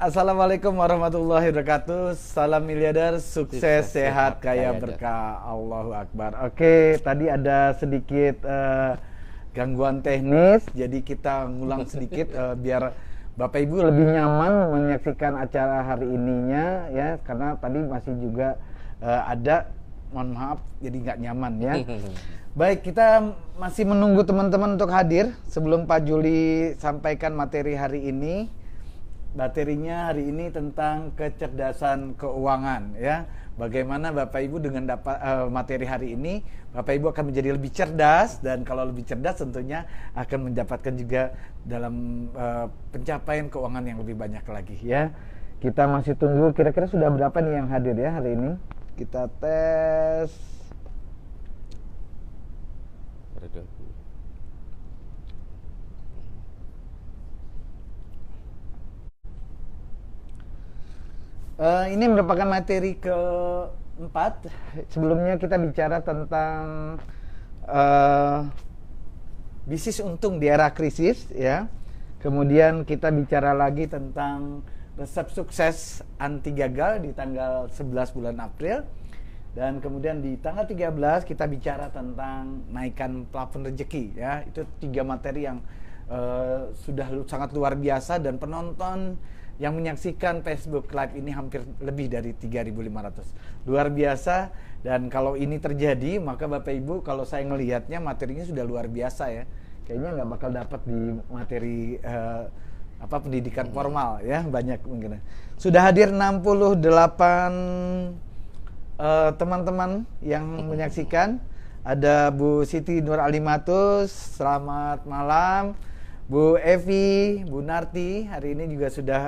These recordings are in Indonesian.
Assalamualaikum warahmatullahi wabarakatuh. Salam miliarder, sukses, sehat, kaya, berkah. Allahu Akbar. Oke, tadi ada sedikit gangguan teknis, jadi kita ngulang sedikit biar Bapak Ibu lebih nyaman menyaksikan acara hari ininya ya, karena tadi masih juga ada, mohon maaf, jadi nggak nyaman ya. Baik, kita masih menunggu teman-teman untuk hadir sebelum Pak Juli sampaikan materi hari ini. Materinya hari ini tentang kecerdasan keuangan ya. Bagaimana Bapak Ibu dengan materi hari ini, Bapak Ibu akan menjadi lebih cerdas, dan kalau lebih cerdas tentunya akan mendapatkan juga dalam pencapaian keuangan yang lebih banyak lagi ya. Kita masih tunggu, kira-kira sudah berapa nih yang hadir ya hari ini? Kita tes. Ini merupakan materi keempat. Sebelumnya kita bicara tentang bisnis untung di era krisis ya. Kemudian kita bicara lagi tentang resep sukses anti gagal di tanggal 11 bulan April. Dan kemudian di tanggal 13 kita bicara tentang naikkan plafon rezeki ya. Itu 3 materi yang sudah sangat luar biasa, dan penonton yang menyaksikan Facebook Live ini hampir lebih dari 3.500. Luar biasa, dan kalau ini terjadi maka Bapak Ibu, kalau saya ngelihatnya materinya sudah luar biasa ya. Kayaknya nggak bakal dapat di materi pendidikan formal ya, banyak mungkin. Sudah hadir 68 teman-teman yang menyaksikan. Ada Bu Siti Nur Alimatus, selamat malam. Bu Evi, Bu Narti hari ini juga sudah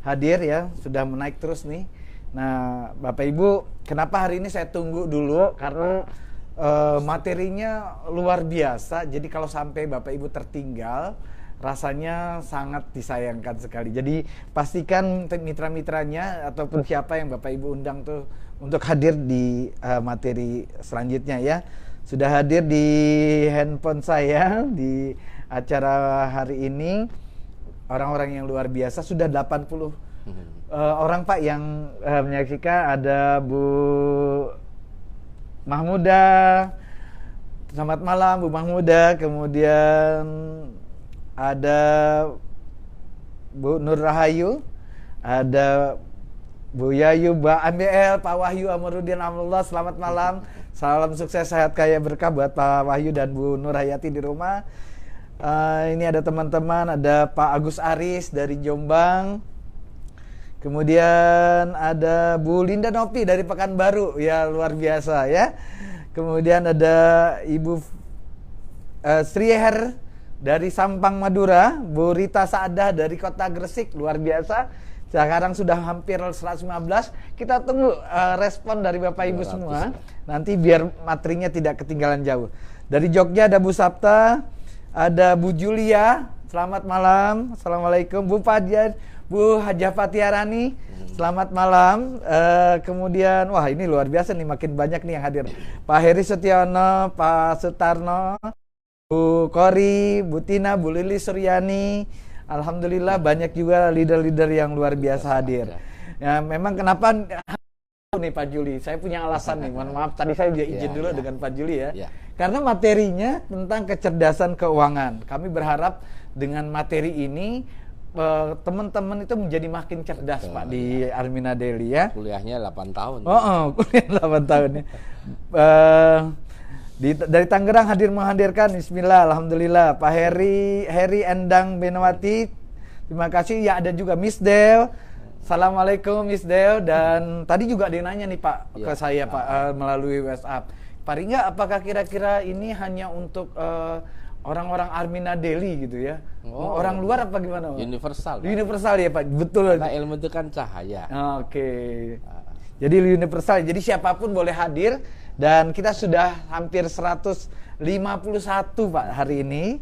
hadir ya, sudah menaik terus nih. Nah, Bapak Ibu, kenapa hari ini saya tunggu dulu? Karena materinya luar biasa. Jadi kalau sampai Bapak Ibu tertinggal, rasanya sangat disayangkan sekali. Jadi pastikan mitra-mitranya ataupun siapa yang Bapak Ibu undang tuh untuk hadir di materi selanjutnya ya. Sudah hadir di handphone saya di acara hari ini orang-orang yang luar biasa. Sudah 80 orang Pak yang menyaksikan. Ada Bu Mahmuda, selamat malam Bu Mahmuda. Kemudian ada Bu Nur Rahayu, ada Bu Yayu, Mbak MBL, Pak Wahyu Amarudin Amrullah, selamat malam. Salam sukses, sehat, kaya, berkah buat Pak Wahyu dan Bu Nur Hayati di rumah. Ini ada teman-teman, ada Pak Agus Aris dari Jombang. Kemudian ada Bu Linda Nopi dari Pekanbaru, ya luar biasa ya. Kemudian ada Ibu Sri Her dari Sampang Madura, Bu Rita Saadah dari Kota Gresik, luar biasa. Sekarang sudah hampir 115. Kita tunggu respon dari Bapak Ibu semua. Nanti biar materinya tidak ketinggalan jauh. Dari Jogja ada Bu Sapta, ada Bu Julia, selamat malam. Assalamualaikum. Bu Fadjan, Bu Hajah Fatiarani, selamat malam. Kemudian, wah ini luar biasa nih, makin banyak nih yang hadir. Pak Heri Setiono, Pak Sutarno, Bu Kori, Bu Tina, Bu Lili Suryani. Alhamdulillah banyak juga leader-leader yang luar biasa hadir. Ya, memang kenapa nih Pak Juli? Saya punya alasan nih. Mohon maaf, tadi saya izin dulu dengan Pak Juli ya. Karena materinya tentang kecerdasan keuangan. Kami berharap dengan materi ini teman-teman itu menjadi makin cerdas Pak di Armina Daily ya. Kuliahnya 8 tahun. Kuliah 8 tahun ya. Dari Tangerang menghadirkan, bismillah, alhamdulillah. Pak Heri Endang Benawati, terima kasih. Ya, ada juga Miss Del, assalamualaikum Miss Del. Dan tadi juga dia nanya nih Pak ke saya Pak melalui WhatsApp, Pak Ringga, apakah kira-kira ini hanya untuk orang-orang Armina Daily gitu ya? Orang luar apa gimana Pak? Universal. Universal ya Pak, betul. Karena ilmu itu kan cahaya. Oke. Jadi universal, jadi siapapun boleh hadir. Dan kita sudah hampir 151 Pak hari ini.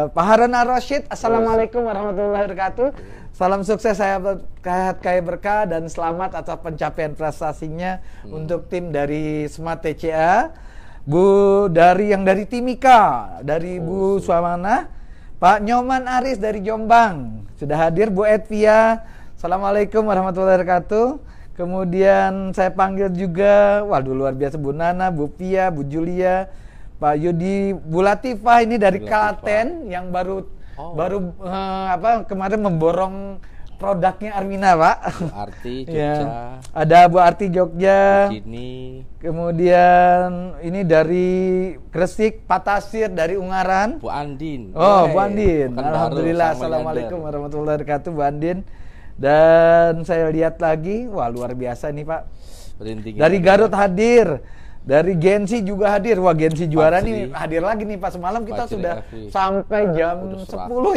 Pak Harun Ar-Rasyid, assalamualaikum warahmatullahi wabarakatuh. Salam sukses, sehat, kaya, berkah, dan selamat atas pencapaian prestasinya untuk tim dari Smart TCA. Bu dari Timika, dari Bu Swamana, Pak Nyoman Aris dari Jombang sudah hadir. Bu Edvia, Assalamualaikum warahmatullahi wabarakatuh. Kemudian saya panggil juga, waduh luar biasa, Bu Nana, Bu Pia, Bu Julia, Pak Yudi, Bu Latifah ini dari Klaten yang baru kemarin memborong produknya Armina, Pak. Bu Arti Jogja. Ya. Ada Bu Arti Jogja. Ini. Kemudian ini dari Gresik, Pak Tasir dari Ungaran. Bu Andin. Oh, Bu Andin. Pekanbaru, Alhamdulillah. Assalamualaikum warahmatullahi wabarakatuh, Bu Andin. Dan saya lihat lagi, wah luar biasa nih, Pak. Dari Garut hadir. Dari Gensi juga hadir. Wah, Gensi juara nih hadir lagi nih, Pak. Semalam kita sudah sampai jam 10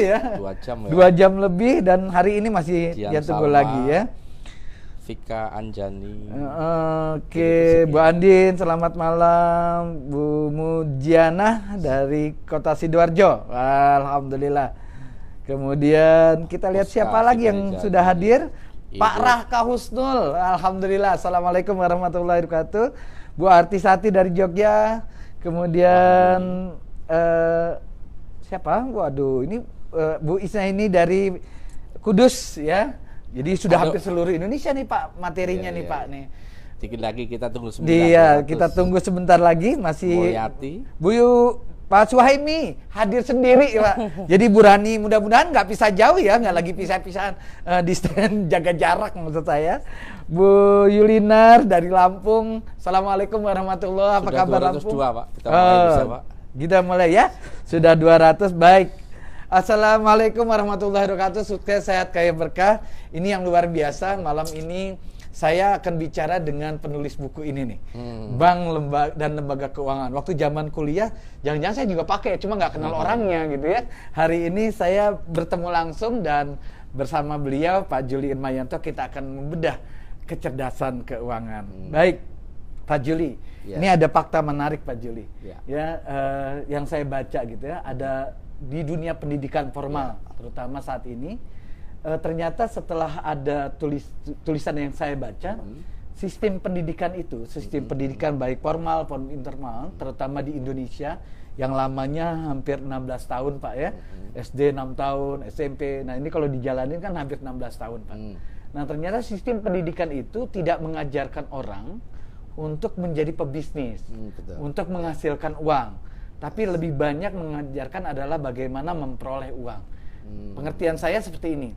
ya. 2 jam ya. 2 jam lebih dan hari ini masih ya tunggu lagi ya. Vika Anjani. Oke, Bu Andin, selamat malam. Bu Mujiana dari Kota Sidoarjo. Alhamdulillah. Kemudian kita lihat siapa lagi yang sudah hadir. Pak Rahka Husnul. Alhamdulillah. Assalamualaikum warahmatullahi wabarakatuh. Bu Artisati dari Jogja. Kemudian siapa? Waduh, ini Bu Isna ini dari Kudus ya. Jadi sudah hampir seluruh Indonesia nih Pak materinya nih Pak nih. Dikit lagi kita tunggu sebentar. Iya, kita tunggu sebentar lagi masih. Bu Pak Suhaimi hadir sendiri Pak. Jadi Bu Rani mudah-mudahan nggak pisah jauh ya, nggak lagi pisah-pisahan di stand, jaga jarak maksud saya. Bu Yulinar dari Lampung. Assalamualaikum warahmatullahi wabarakatuh. Apa kabar Lampung? 202 Pak. Kita mulai bisa Pak. Kita mulai ya. Sudah 200 baik. Assalamualaikum warahmatullahi wabarakatuh. Sukses, sehat, kaya berkah. Ini yang luar biasa. Malam ini saya akan bicara dengan penulis buku ini nih. Bank dan lembaga keuangan. Waktu zaman kuliah, jangan-jangan saya juga pakai, cuma nggak kenal orangnya gitu ya. Hari ini saya bertemu langsung dan bersama beliau Pak Juli Irmayanto kita akan membedah kecerdasan keuangan. Baik, Pak Juli. Ini ada fakta menarik Pak Juli. Yang saya baca gitu ya, ada di dunia pendidikan formal, terutama saat ini. Ternyata setelah ada tulisan yang saya baca, sistem pendidikan itu, sistem pendidikan baik formal maupun informal, terutama di Indonesia yang lamanya hampir 16 tahun Pak ya, SD 6 tahun, SMP, nah ini kalau dijalanin kan hampir 16 tahun Pak. Nah ternyata sistem pendidikan itu tidak mengajarkan orang untuk menjadi pebisnis, untuk menghasilkan uang, tapi lebih banyak mengajarkan adalah bagaimana memperoleh uang. Pengertian saya seperti ini.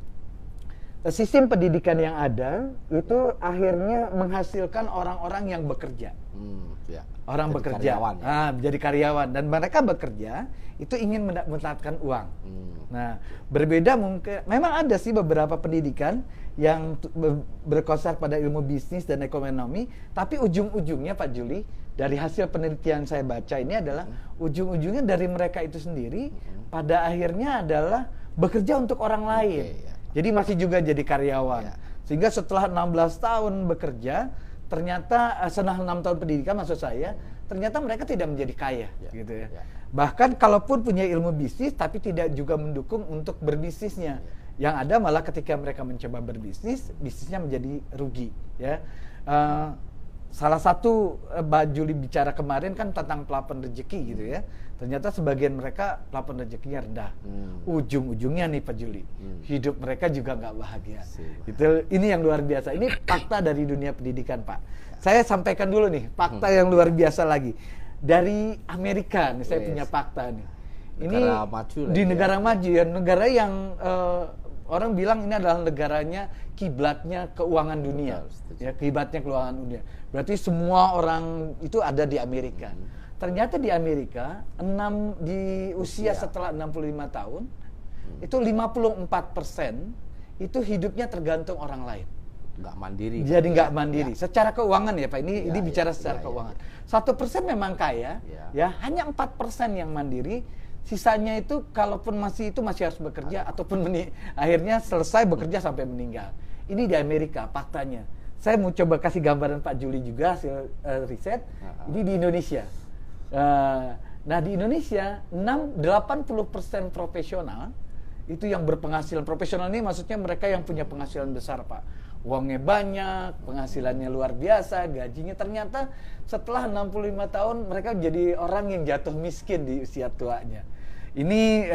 Sistem pendidikan yang ada itu akhirnya menghasilkan orang-orang yang bekerja. Orang bekerja, menjadi karyawan, dan mereka bekerja itu ingin mendapatkan uang. Nah, berbeda mungkin, memang ada sih beberapa pendidikan yang berkonsep pada ilmu bisnis dan ekonomi, tapi ujung-ujungnya Pak Juli, dari hasil penelitian saya baca ini adalah ujung-ujungnya dari mereka itu sendiri pada akhirnya adalah bekerja untuk orang lain. Jadi masih juga jadi karyawan. Sehingga setelah 16 tahun bekerja, ternyata setelah 6 tahun pendidikan maksud saya, ternyata mereka tidak menjadi kaya gitu ya. Bahkan kalaupun punya ilmu bisnis tapi tidak juga mendukung untuk berbisnisnya. Yang ada malah ketika mereka mencoba berbisnis, bisnisnya menjadi rugi ya. Salah satu Mbak Juli bicara kemarin kan tentang plafon rezeki gitu ya. Ternyata sebagian mereka plafon rezekinya rendah. Ujung-ujungnya nih Pak Juli, hidup mereka juga nggak bahagia. Ini yang luar biasa. Ini fakta dari dunia pendidikan Pak. Saya sampaikan dulu nih fakta yang luar biasa lagi dari Amerika. Nih saya punya fakta nih. Ini di negara maju ya, negara yang orang bilang ini adalah negaranya kiblatnya keuangan dunia. Ya, kiblatnya keuangan dunia. Berarti semua orang itu ada di Amerika. Ternyata di Amerika, di usia setelah 65 tahun, itu 54% itu hidupnya tergantung orang lain. Nggak mandiri. Jadi nggak mandiri. Secara keuangan ya Pak, ini bicara secara keuangan. 1% memang kaya, ya hanya 4% yang mandiri. Sisanya itu kalaupun masih harus bekerja ataupun akhirnya selesai bekerja sampai meninggal. Ini di Amerika faktanya. Saya mau coba kasih gambaran Pak Juli juga hasil riset. Ini di Indonesia. Nah di Indonesia 80% profesional itu yang berpenghasilan. Profesional ini maksudnya mereka yang punya penghasilan besar Pak. Uangnya banyak, penghasilannya luar biasa, gajinya ternyata setelah 65 tahun mereka jadi orang yang jatuh miskin di usia tuanya. Ini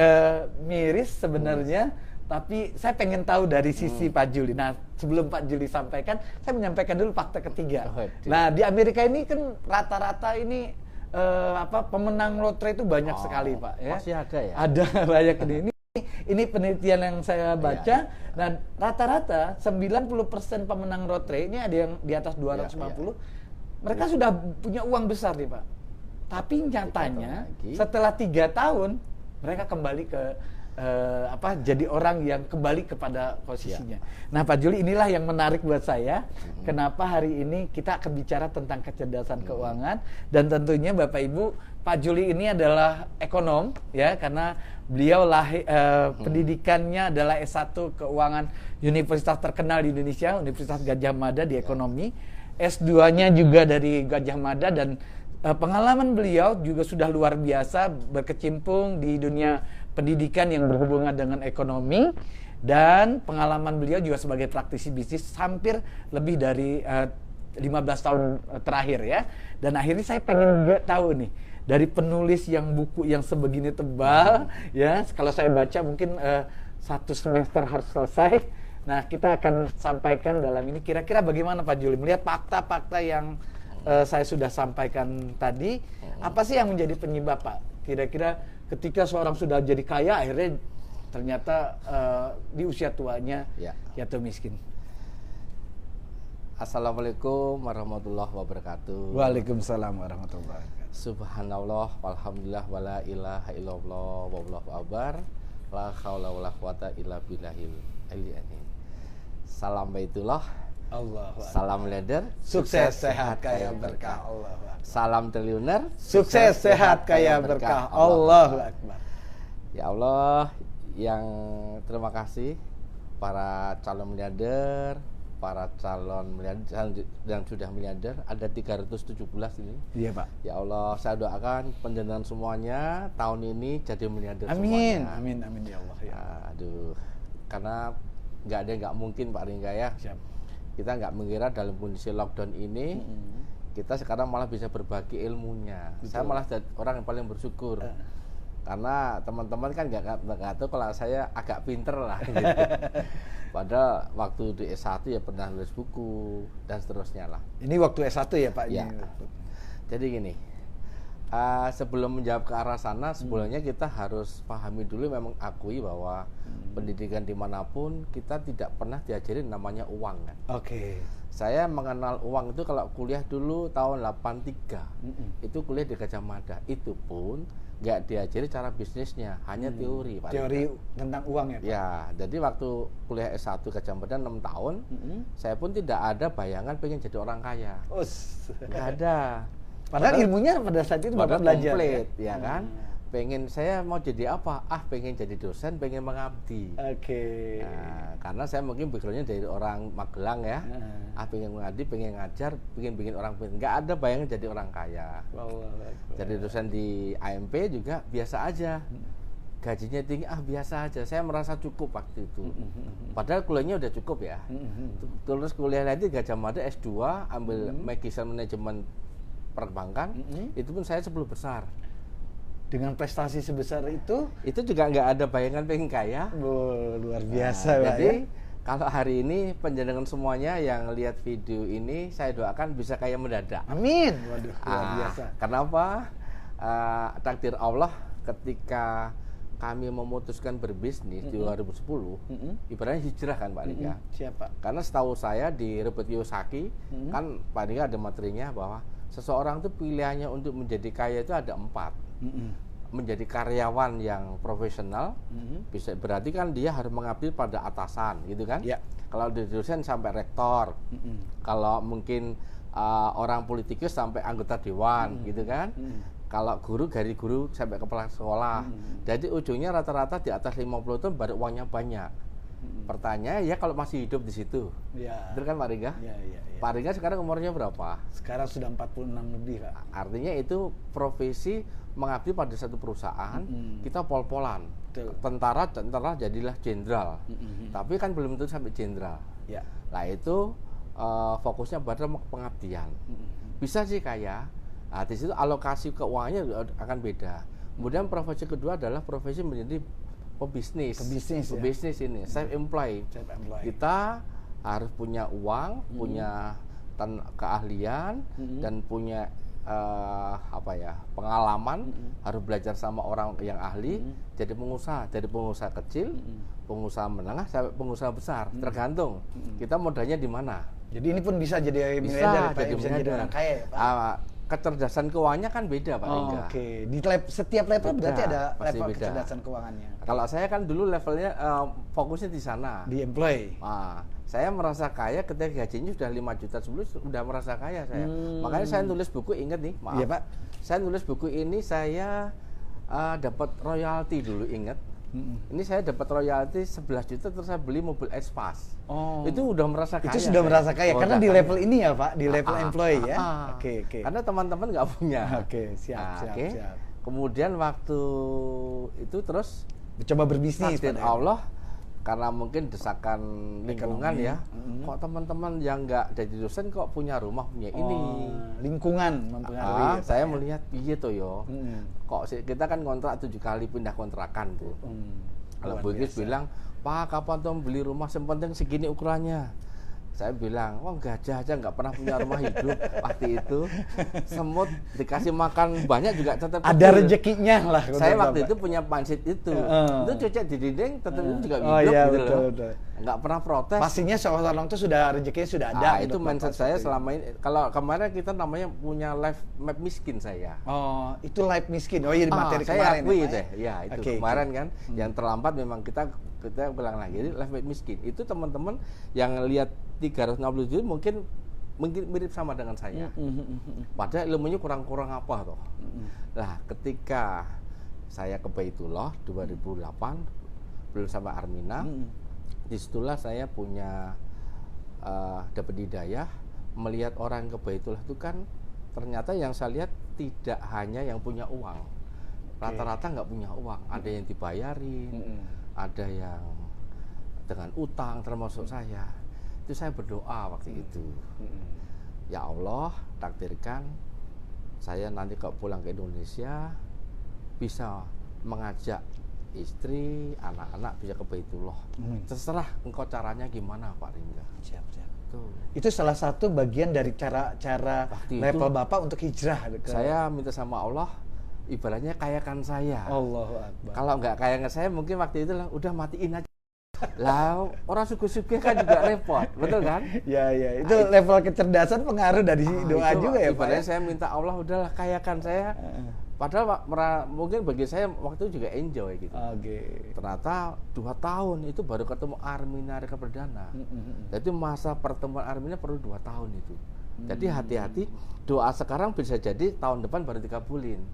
miris sebenarnya, tapi saya pengen tahu dari sisi Pak Juli. Nah, sebelum Pak Juli sampaikan, saya menyampaikan dulu fakta ketiga. Waduh. Nah, di Amerika ini kan rata-rata ini pemenang lotre itu banyak sekali, Pak. Ya. Masih ada ya? Ada banyak ini penelitian yang saya baca. Nah, rata-rata 90% pemenang lotre ini ada yang di atas 250. Mereka sudah punya uang besar nih, Pak. Tapi nyatanya setelah 3 tahun mereka kembali ke jadi orang yang kembali kepada posisinya. Nah, Pak Juli, inilah yang menarik buat saya. Kenapa hari ini kita akan bicara tentang kecerdasan keuangan, dan tentunya Bapak Ibu, Pak Juli ini adalah ekonom ya, karena beliau pendidikannya adalah S1 Keuangan Universitas terkenal di Indonesia, Universitas Gadjah Mada di ekonomi. S2-nya juga dari Gadjah Mada, dan pengalaman beliau juga sudah luar biasa, berkecimpung di dunia pendidikan yang berhubungan dengan ekonomi, dan pengalaman beliau juga sebagai praktisi bisnis hampir lebih dari 15 tahun terakhir ya. Dan akhirnya saya pengen tahu nih, dari penulis yang buku yang sebegini tebal ya, kalau saya baca mungkin 1 semester harus selesai. Nah, kita akan sampaikan dalam ini kira-kira bagaimana Pak Juli melihat fakta-fakta yang saya sudah sampaikan tadi. Apa sih yang menjadi penyebab, Pak? Kira-kira ketika seorang sudah jadi kaya, akhirnya ternyata di usia tuanya jatuh miskin. Assalamualaikum warahmatullahi wabarakatuh. Waalaikumsalam warahmatullahi wabarakatuh. Subhanallah, walhamdulillah, wala ilaha illallah, wallahu akbar, la haula wala quwata illa billahil aliyyil azim. Salam baitullah, salam leader, sukses sehat kaya berkah, Allah. Salam triliuner, sukses sehat kaya berkah, Allahu Akbar. Ya Allah, yang terima kasih para calon miliarder, para calon miliarder yang sudah miliarder, ada 317 ini. Iya, Pak. Ya Allah, saya doakan penjenengan semuanya tahun ini jadi miliarder Amin. semuanya. Amin, amin ya Allah. Ya. Aduh, karena nggak mungkin Pak Ringga ya. Siap. Kita nggak mengira dalam kondisi lockdown ini, kita sekarang malah bisa berbagi ilmunya. Betul. Saya malah orang yang paling bersyukur. Karena teman-teman kan nggak tahu kalau saya agak pinter lah gitu. Padahal waktu di S1 ya pernah nulis buku dan seterusnya lah. Ini waktu S1 ya Pak? Ya. Jadi gini, sebelum menjawab ke arah sana, sebelumnya kita harus pahami dulu, memang akui bahwa pendidikan dimanapun kita tidak pernah diajarin namanya uang kan. Oke. Saya mengenal uang itu kalau kuliah dulu tahun 83, itu kuliah di Gadjah Mada, itu pun nggak diajari cara bisnisnya, hanya teori Pak. Teori tentang uang ya Pak? Ya, jadi waktu kuliah S1 Gadjah Mada 6 tahun, saya pun tidak ada bayangan pengen jadi orang kaya. Nggak ada. Padahal ilmunya pada saat itu Bapak belajar komplit, ya kan? Pengen saya mau jadi apa? Pengen jadi dosen, pengen mengabdi. Oke. Nah, karena saya mungkin backgroundnya dari orang Magelang ya. Pengen mengabdi, pengen ngajar, pengen bikin orang pintar. Nggak ada bayangan jadi orang kaya. Jadi dosen di AMP juga biasa aja. Gajinya tinggi, biasa aja. Saya merasa cukup waktu itu. Padahal kuliahnya udah cukup ya. Terus kuliah lagi Gadjah Mada S2, ambil Magister Manajemen Perbankan, itu pun saya 10 besar. Dengan prestasi sebesar itu juga nggak ada bayangan pengen kaya. Luar biasa. Jadi kalau hari ini penjenengan semuanya yang lihat video ini, saya doakan bisa kaya mendadak. Amin. Waduh, luar biasa. Kenapa? Takdir Allah ketika kami memutuskan berbisnis di 2010, ibaratnya hijrah kan Pak Ringga. Siapa? Karena setahu saya di Robert Kiyosaki, kan Pak Ringga ada materinya bahwa seseorang itu pilihannya untuk menjadi kaya itu ada 4. Menjadi karyawan yang profesional, bisa berarti kan dia harus mengabdi pada atasan gitu kan. Kalau di dosen sampai rektor, kalau mungkin orang politikus sampai anggota dewan gitu kan. Kalau guru dari guru sampai kepala sekolah. Jadi ujungnya rata-rata di atas 50 tahun baru uangnya banyak. Pertanyaan ya kalau masih hidup di situ. Betul kan Pak Ringga? Pak Ringga sekarang umurnya berapa? Sekarang sudah 46 lebih Pak. Artinya itu profesi mengabdi pada satu perusahaan, kita pol-polan. Tentara jadilah jenderal. Tapi kan belum tentu sampai jenderal. Nah itu fokusnya pada pengabdian. Bisa sih kaya. Di situ alokasi keuangannya akan beda. Kemudian profesi kedua adalah profesi menjadi pebisnis. Pebisnis ini self-employed. Kita harus punya uang, punya keahlian dan punya pengalaman, harus belajar sama orang yang ahli, jadi pengusaha, dari pengusaha kecil, pengusaha menengah sampai pengusaha besar, tergantung kita modalnya di mana. Jadi ini pun bisa jadi miliarder, bisa jadi orang kaya ya, Pak? Kecerdasan keuangannya kan beda, Pak Ringga. Oke. Di setiap level berarti ada level beda. kecerdasan keuangannya. Kalau saya kan dulu levelnya fokusnya di sana. Di employee. Saya merasa kaya ketika gajinya sudah 5 juta sebelum sudah merasa kaya saya. Makanya saya nulis buku, ingat nih, maaf. Iya, Pak. Saya nulis buku ini, saya dapat royalti dulu, ingat. Ini saya dapat royalti 11 juta terus saya beli mobil X-Pass. Itu udah merasa kaya. Itu sudah merasa kaya karena di level ini ya, Pak, di level employee ya. Oke. Karena teman-teman nggak punya. Oke, siap. Kemudian waktu itu terus coba berbisnis takdir Allah, karena mungkin desakan lingkungan ya. Kok teman-teman yang nggak jadi dosen kok punya rumah, punya ini. Lingkungan mempengaruhi. Saya melihat iya toh yo. Kok kita kan kontrak 7 kali pindah kontrakan tuh. Kalau Bu Ingrid bilang, "Pak, kapan tuh beli rumah? Yang penting segini ukurannya." Saya bilang, "Wah, gajah aja nggak pernah punya rumah hidup." Waktu itu semut dikasih makan banyak juga tetap ada rezekinya lah. Saya waktu itu punya pansit itu cocok di dinding tetap itu juga hidup iya, gitu betul. Nggak pernah protes. Pastinya seorang itu sudah rezekinya sudah ada. Itu mindset saya selama ini. Kalau kemarin kita namanya punya life map miskin saya. Itu life miskin. Iya, di materi saya kemarin. Saya akui deh. Ya itu kemarin kan. Yang terlambat memang kita ulang lagi. Jadi life map miskin itu teman-teman yang lihat 360 juta mungkin mirip sama dengan saya. Padahal ilmunya kurang-kurang apa toh. Nah, ketika saya ke Baitullah 2008 belum sama Armina, disitulah saya punya dapat hidayah melihat orang ke Baitullah itu kan ternyata yang saya lihat tidak hanya yang punya uang. Rata-rata nggak punya uang, ada yang dibayarin, ada yang dengan utang termasuk saya. Itu saya berdoa waktu itu, ya Allah, takdirkan saya nanti kalau pulang ke Indonesia bisa mengajak istri, anak-anak bisa ke Baitullah. Terserah engkau caranya gimana, Pak Ringga. Siap. Itu salah satu bagian dari cara level Bapak untuk hijrah. Saya minta sama Allah, ibaratnya kayakan saya. Allahu Akbar. Kalau nggak kayakan saya, mungkin waktu itu udah matiin aja. Lah, orang suku-suku kan juga repot, betul kan? Ya, itu level kecerdasan pengaruh dari doa juga ya, Pak. Ibaratnya saya minta Allah udahlah kayakan saya. Padahal mungkin bagi saya waktu itu juga enjoy gitu. Ternyata 2 tahun itu baru ketemu Armina Reka Perdana. Jadi masa pertemuan Armina perlu 2 tahun itu. Jadi hati-hati, doa sekarang bisa jadi tahun depan baru dikabulin.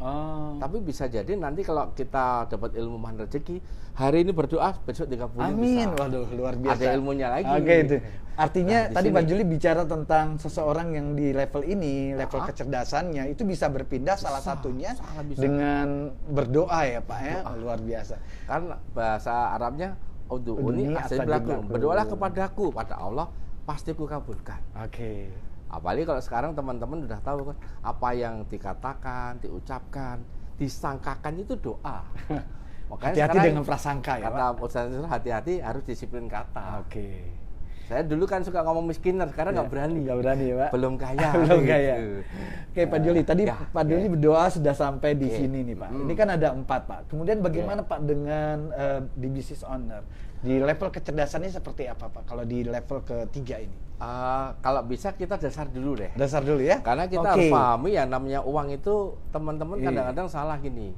Tapi bisa jadi nanti kalau kita dapat ilmu mahan rezeki, hari ini berdoa, besok dikabulin. Amin. Bisa. Waduh, luar biasa. Ada ilmunya lagi. Itu. Artinya tadi Pak Juli bicara tentang seseorang yang di level ini, level kecerdasannya itu bisa berpindah salah satunya dengan berdoa ya, Pak ya. Luar biasa. Karena bahasa Arabnya ud'uni astajib lakum. Berdoalah kepadaku, pada Allah pasti ku kabulkan. Apalagi kalau sekarang teman-teman sudah tahu kan apa yang dikatakan, diucapkan, disangkakan itu doa. Makanya hati-hati dengan prasangka ya, kata Ustaz, hati-hati harus disiplin kata. Saya dulu kan suka ngomong miskiner, sekarang nggak berani. Nggak berani ya, Pak. Belum kaya. Belum kaya. Oke, Pak Juli, tadi Pak Juli berdoa sudah sampai di sini nih, Pak. Ini kan ada 4, Pak. Kemudian bagaimana Pak dengan di business owner? Di level kecerdasannya seperti apa, Pak? Kalau di level ketiga ini? Kalau bisa kita dasar dulu deh. Dasar dulu ya? Karena kita harus pahami yang namanya uang itu teman-teman kadang-kadang salah gini.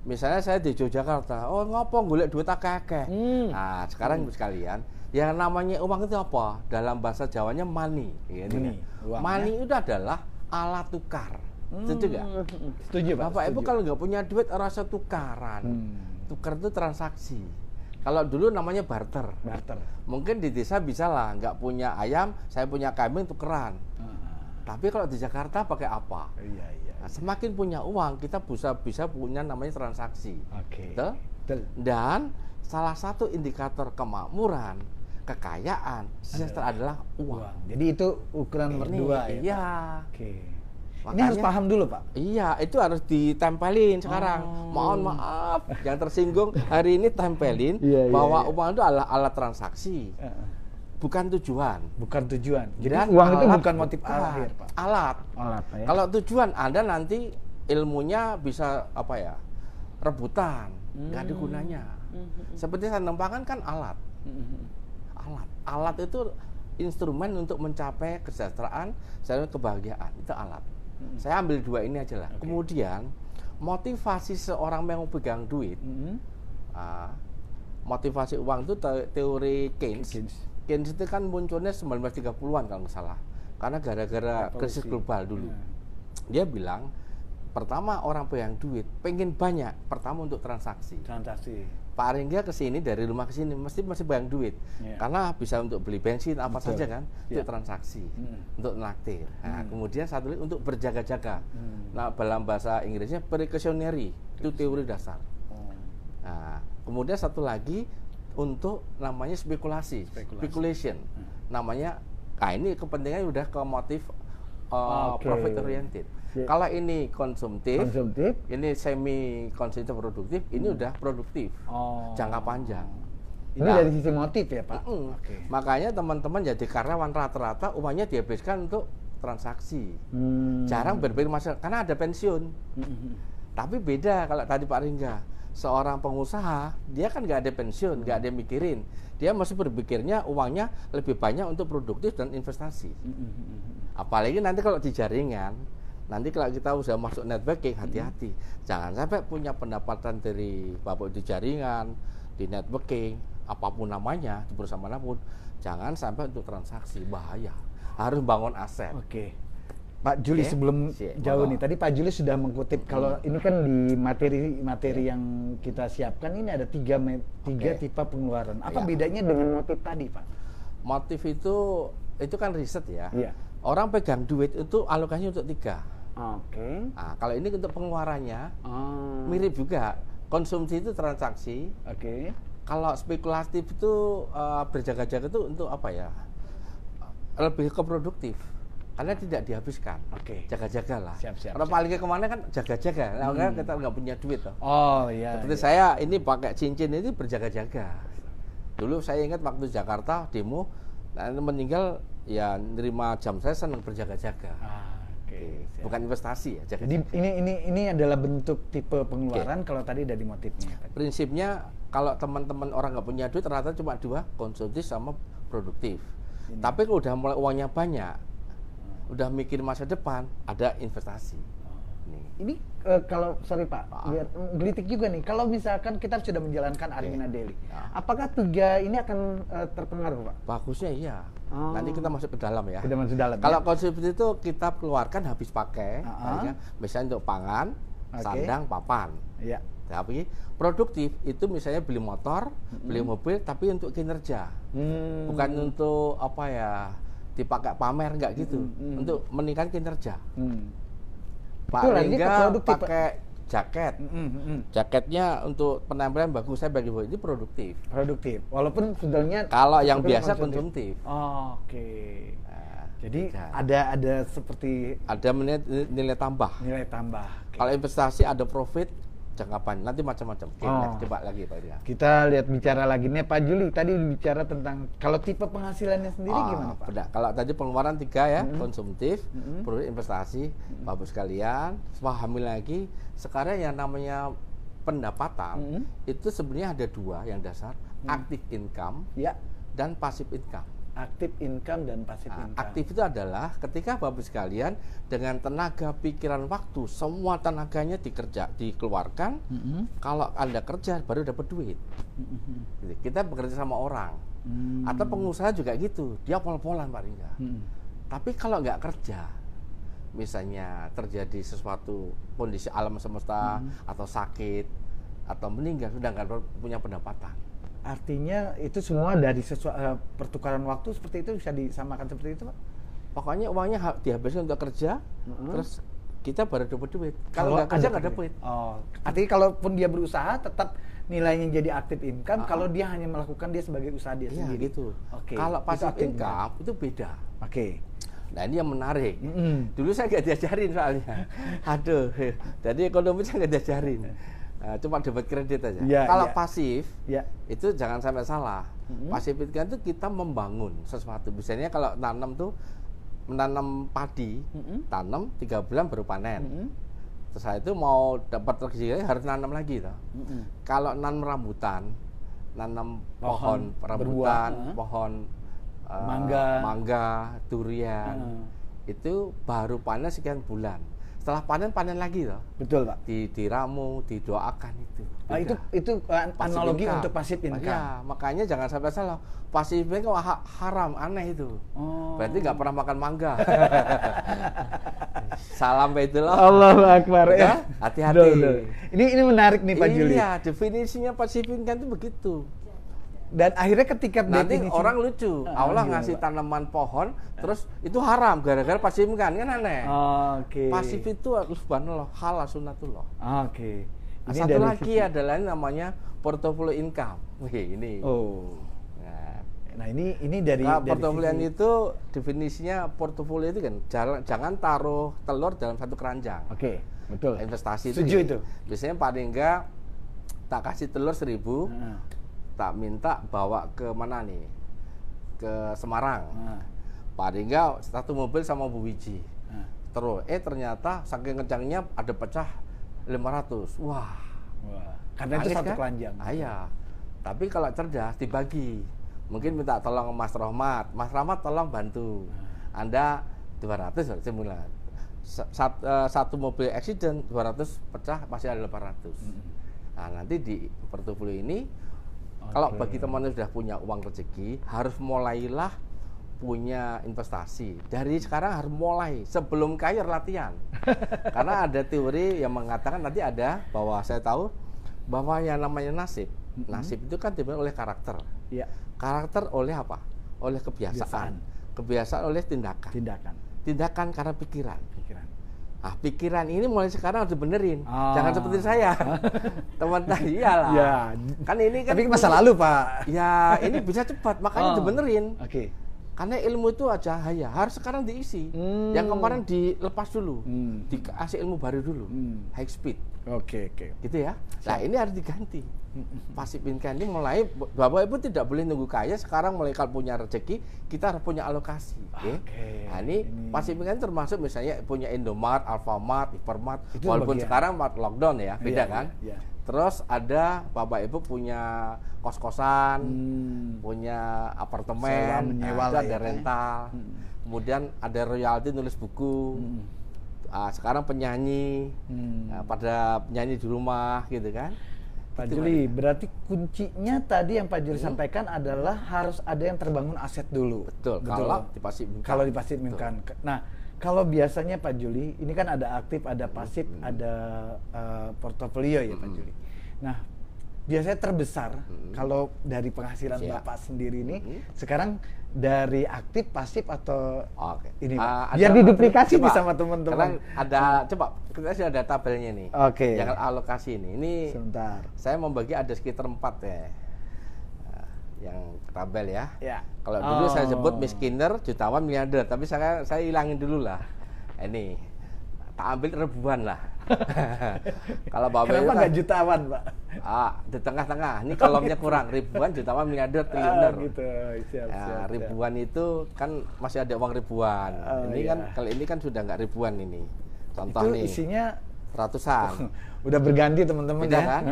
Misalnya saya di Yogyakarta, ngopo golek duit akeh-akeh. Nah, sekarang sekalian, yang namanya uang itu apa? Dalam bahasa Jawanya money. Money itu adalah alat tukar. Setuju nggak? Setuju, Pak. Bapak Ibu kalau nggak punya duit rasa tukaran. Tukar itu transaksi. Kalau dulu namanya barter. Mungkin di desa bisa lah, nggak punya ayam, saya punya kambing tukeran. Tapi kalau di Jakarta pakai apa? Nah, semakin punya uang, kita bisa punya namanya transaksi. Betul? Dan salah satu indikator kemakmuran, kekayaan, sejahtera adalah uang. Jadi itu ukuran nomor 2 ya, Iya. Pak? Ini harus paham dulu, Pak. Iya, itu harus ditempelin sekarang. Mohon maaf, yang tersinggung hari ini tempelin bahwa uang itu adalah alat transaksi, bukan tujuan. Bukan tujuan. Jadi Dan uang itu bukan motif akhir, Pak. Alat. Pak, ya. Kalau tujuan Anda nanti ilmunya bisa rebutan, nggak ada gunanya. Seperti sandang pangan kan alat. Alat itu instrumen untuk mencapai kesejahteraan dan kebahagiaan, itu alat. Saya ambil dua ini aja lah. Kemudian motivasi seorang yang mau pegang duit, motivasi uang itu teori Keynes. Keynes itu kan munculnya 1930-an kalau nggak salah, karena gara-gara krisis global dulu. Dia bilang pertama orang pegang duit pengen banyak, pertama untuk transaksi. Pak Ringga kesini dari rumah ke sini masih pegang duit, karena bisa untuk beli bensin apa saja kan, untuk transaksi, untuk naktir. Nah, kemudian satu lagi untuk berjaga-jaga. Nah, dalam bahasa Inggrisnya precautionary, itu teori dasar. Nah, kemudian satu lagi untuk namanya speculation. Namanya, ini kepentingannya udah ke motif profit oriented. Kalau ini konsumtif, ini semi konsumtif produktif, ini udah produktif, jangka panjang. Ini dari sisi motif ya, Pak? Makanya teman-teman jadi karyawan rata-rata uangnya dihabiskan untuk transaksi. Jarang berpikir masalah, karena ada pensiun. Tapi beda kalau tadi Pak Ringga, seorang pengusaha, dia kan nggak ada pensiun, nggak ada yang mikirin. Dia masih berpikirnya uangnya lebih banyak untuk produktif dan investasi. Apalagi nanti kalau di jaringan, nanti kalau kita udah masuk networking, hati-hati. Jangan sampai punya pendapatan dari Bapak di jaringan, di networking, apapun namanya, di perusahaan manapun, jangan sampai untuk transaksi, bahaya. Harus bangun aset. Pak Juli, sebelum jauh nih, tadi Pak Juli sudah mengkutip, kalau ini kan di materi yang kita siapkan, ini ada tiga tipe pengeluaran. Apa bedanya dengan motif tadi, Pak? Motif itu kan riset ya. Orang pegang duit itu alokasinya untuk 3. Nah, kalau ini untuk pengeluarannya mirip juga. Konsumsi itu transaksi. Kalau spekulatif itu berjaga-jaga itu untuk apa ya? Lebih ke produktif. Karena tidak dihabiskan. Jaga-jaga lah. Kalau paling kemana kan jaga-jaga. Nah, kita nggak punya duit toh. Seperti saya ini pakai cincin ini berjaga-jaga. Dulu saya ingat waktu Jakarta demo, meninggal ya nerima jam saya senang berjaga-jaga. Bukan investasi ya. Jadi ini adalah bentuk tipe pengeluaran kalau tadi dari motifnya. Prinsipnya kalau teman-teman orang nggak punya duit rata cuma 2, konsumtif sama produktif. Tapi kalau udah mulai uangnya banyak, udah mikir masa depan, ada investasi. Ini kalau sorry Pak, biar gelitik juga nih. Kalau misalkan kita sudah menjalankan Armina Daily, apakah 3 ini akan terpengaruh, Pak? Bagusnya iya. Nanti kita masuk ke dalam ya. Kita masuk dalam. Kalau konsumtif itu kita keluarkan habis pakai, misalnya untuk pangan, sandang, papan. Tapi produktif itu misalnya beli motor, beli mobil, tapi untuk kinerja, bukan untuk apa ya, dipakai pamer nggak gitu, untuk meningkatkan kinerja. Pak Ringga pakai jaket, jaketnya untuk penampilan bagus, saya bagi ini produktif. Walaupun sebenarnya kalau yang biasa konsumtif. Jadi ada seperti ada nilai tambah. Kalau investasi ada profit jangka panjang, nanti macam-macam. Coba lagi Pak Ria. Kita lihat bicara lagi nih Pak Juli, tadi bicara tentang kalau tipe penghasilannya sendiri gimana Pak? Kalau tadi pengeluaran 3 ya, konsumtif, produk investasi, Bapak sekalian, pahami lagi, sekarang yang namanya pendapatan, itu sebenarnya ada 2 yang dasar, active income dan passive income. Aktif income dan pasif income. Aktif itu adalah ketika Bapak sekalian dengan tenaga, pikiran, waktu, semua tenaganya dikeluarkan. Kalau Anda kerja baru dapat duit. Kita bekerja sama orang. Atau pengusaha juga gitu, dia pol-polan Pak Ringga. Tapi kalau nggak kerja, misalnya terjadi sesuatu kondisi alam semesta atau sakit atau meninggal, sudah nggak punya pendapatan. Artinya itu semua dari pertukaran waktu seperti itu bisa disamakan seperti itu Pak? Pokoknya uangnya dihabiskan untuk kerja, terus kita baru dapat duit. Kalau nggak kerja nggak dapat. Artinya kalaupun dia berusaha tetap nilainya jadi active income. Kalau dia hanya melakukan dia sebagai usaha dia sendiri. Gitu. Kalau passive income itu beda. Nah ini yang menarik. Dulu saya nggak diajarin soalnya. Aduh, jadi ekonomi saya nggak diajarin. Cuma dapat kredit aja. Kalau pasif, itu jangan sampai salah. Pasif itu kan itu kita membangun sesuatu. Misalnya kalau tanam tuh menanam padi, tanam 3 bulan baru panen. Terus saya itu mau dapat rezeki harus nanam lagi toh. Kalau nanam rambutan, nanam pohon rambutan, pohon mangga, durian, itu baru panen sekian bulan. Setelah panen lagi loh. Betul, Pak. Diramu, didoakan itu. Itu analogi untuk passive income. Ya, makanya jangan sampai salah. Passive income haram, aneh itu. Berarti nggak pernah makan mangga. Salam Baitullah. Allahu Akbar. Ya, hati-hati. Ini menarik nih Pak Juli. Iya, definisinya passive income itu begitu. Dan akhirnya ketika nanti orang lucu, Allah ngasih tanaman pohon, terus itu haram gara-gara pasif kan aneh. Pasif itu subhanallah halal sunnatullah. Satu lagi adalah namanya portfolio income. Wih ini. Nah ini dari portfolio itu definisinya portfolio itu kan jangan taruh telur dalam satu keranjang. Betul. Investasi setuju itu. Biasanya paling enggak tak kasih telur 1.000. Tak minta bawa ke mana nih, ke Semarang, paling enggak satu mobil sama Bu Wiji, terus ternyata saking kencangnya ada pecah 500, wah. Karena itu satu keranjang. Iya, tapi kalau cerdas dibagi, mungkin minta tolong Mas Rahmat tolong bantu, Anda 200 semula, satu mobil accident 200 pecah masih ada 800. Nah nanti di portofolio ini kalau bagi teman yang sudah punya uang rezeki, harus mulailah punya investasi. Dari sekarang harus mulai, sebelum kaya latihan. Karena ada teori yang mengatakan nanti ada, bahwa saya tahu, bahwa yang namanya nasib. Nasib itu kan dibentuk oleh karakter. Karakter oleh apa? Oleh kebiasaan. Kebiasaan oleh tindakan. Tindakan karena pikiran. Ah, pikiran ini mulai sekarang harus dibenerin. Jangan seperti saya. Teman-teman, iyalah. Kan ini kan. Tapi masa lalu, Pak. Ya, ini bisa cepat, makanya dibenerin. Karena ilmu itu cahaya, harus sekarang diisi. Yang kemarin dilepas dulu, dikasih ilmu baru dulu, high speed. Gitu ya. Nah, ini harus diganti. Pasif income ini mulai, Bapak Ibu tidak boleh nunggu kaya, sekarang mulai kalau punya rezeki, kita harus punya alokasi. Nah, ini pasif income termasuk misalnya punya Indomart, Alfamart, Hypermart, walaupun sekarang lockdown ya, beda kan? Terus ada Bapak Ibu punya kos-kosan, punya apartemen, ada rental, kemudian ada royalti nulis buku. Sekarang penyanyi, pada penyanyi di rumah gitu kan. Pak Juli, berarti kuncinya tadi yang Pak Juli sampaikan adalah harus ada yang terbangun aset dulu. Betul. Kalau di pasif income. Nah, kalau biasanya Pak Juli, ini kan ada aktif, ada pasif, ada portofolio ya Pak Juli. Nah, biasanya terbesar kalau dari penghasilan Bapak sendiri ini sekarang dari aktif, pasif atau ini biar diduplikasi nih sama teman-teman. Ada coba kita sudah ada tabelnya nih. Yang alokasi ini. Ini sebentar. Saya membagi ada sekitar 4 ya. Yang tabel ya. Kalau dulu saya sebut miskiner, jutawan, miliarder, tapi saya hilangin dulu lah. Ini tak ambil ribuan lah. Kalau Bapak kenapa nggak jutawan, Pak? Di tengah-tengah. Ini kolomnya kurang, ribuan, jutawan, miliarder, triliuner. Gitu. Siap. Ribuan itu kan masih ada uang ribuan. Ini kan kalau ini kan sudah nggak ribuan ini. Contoh itu nih. Isinya ratusan. Udah berganti teman-teman ya. Kan?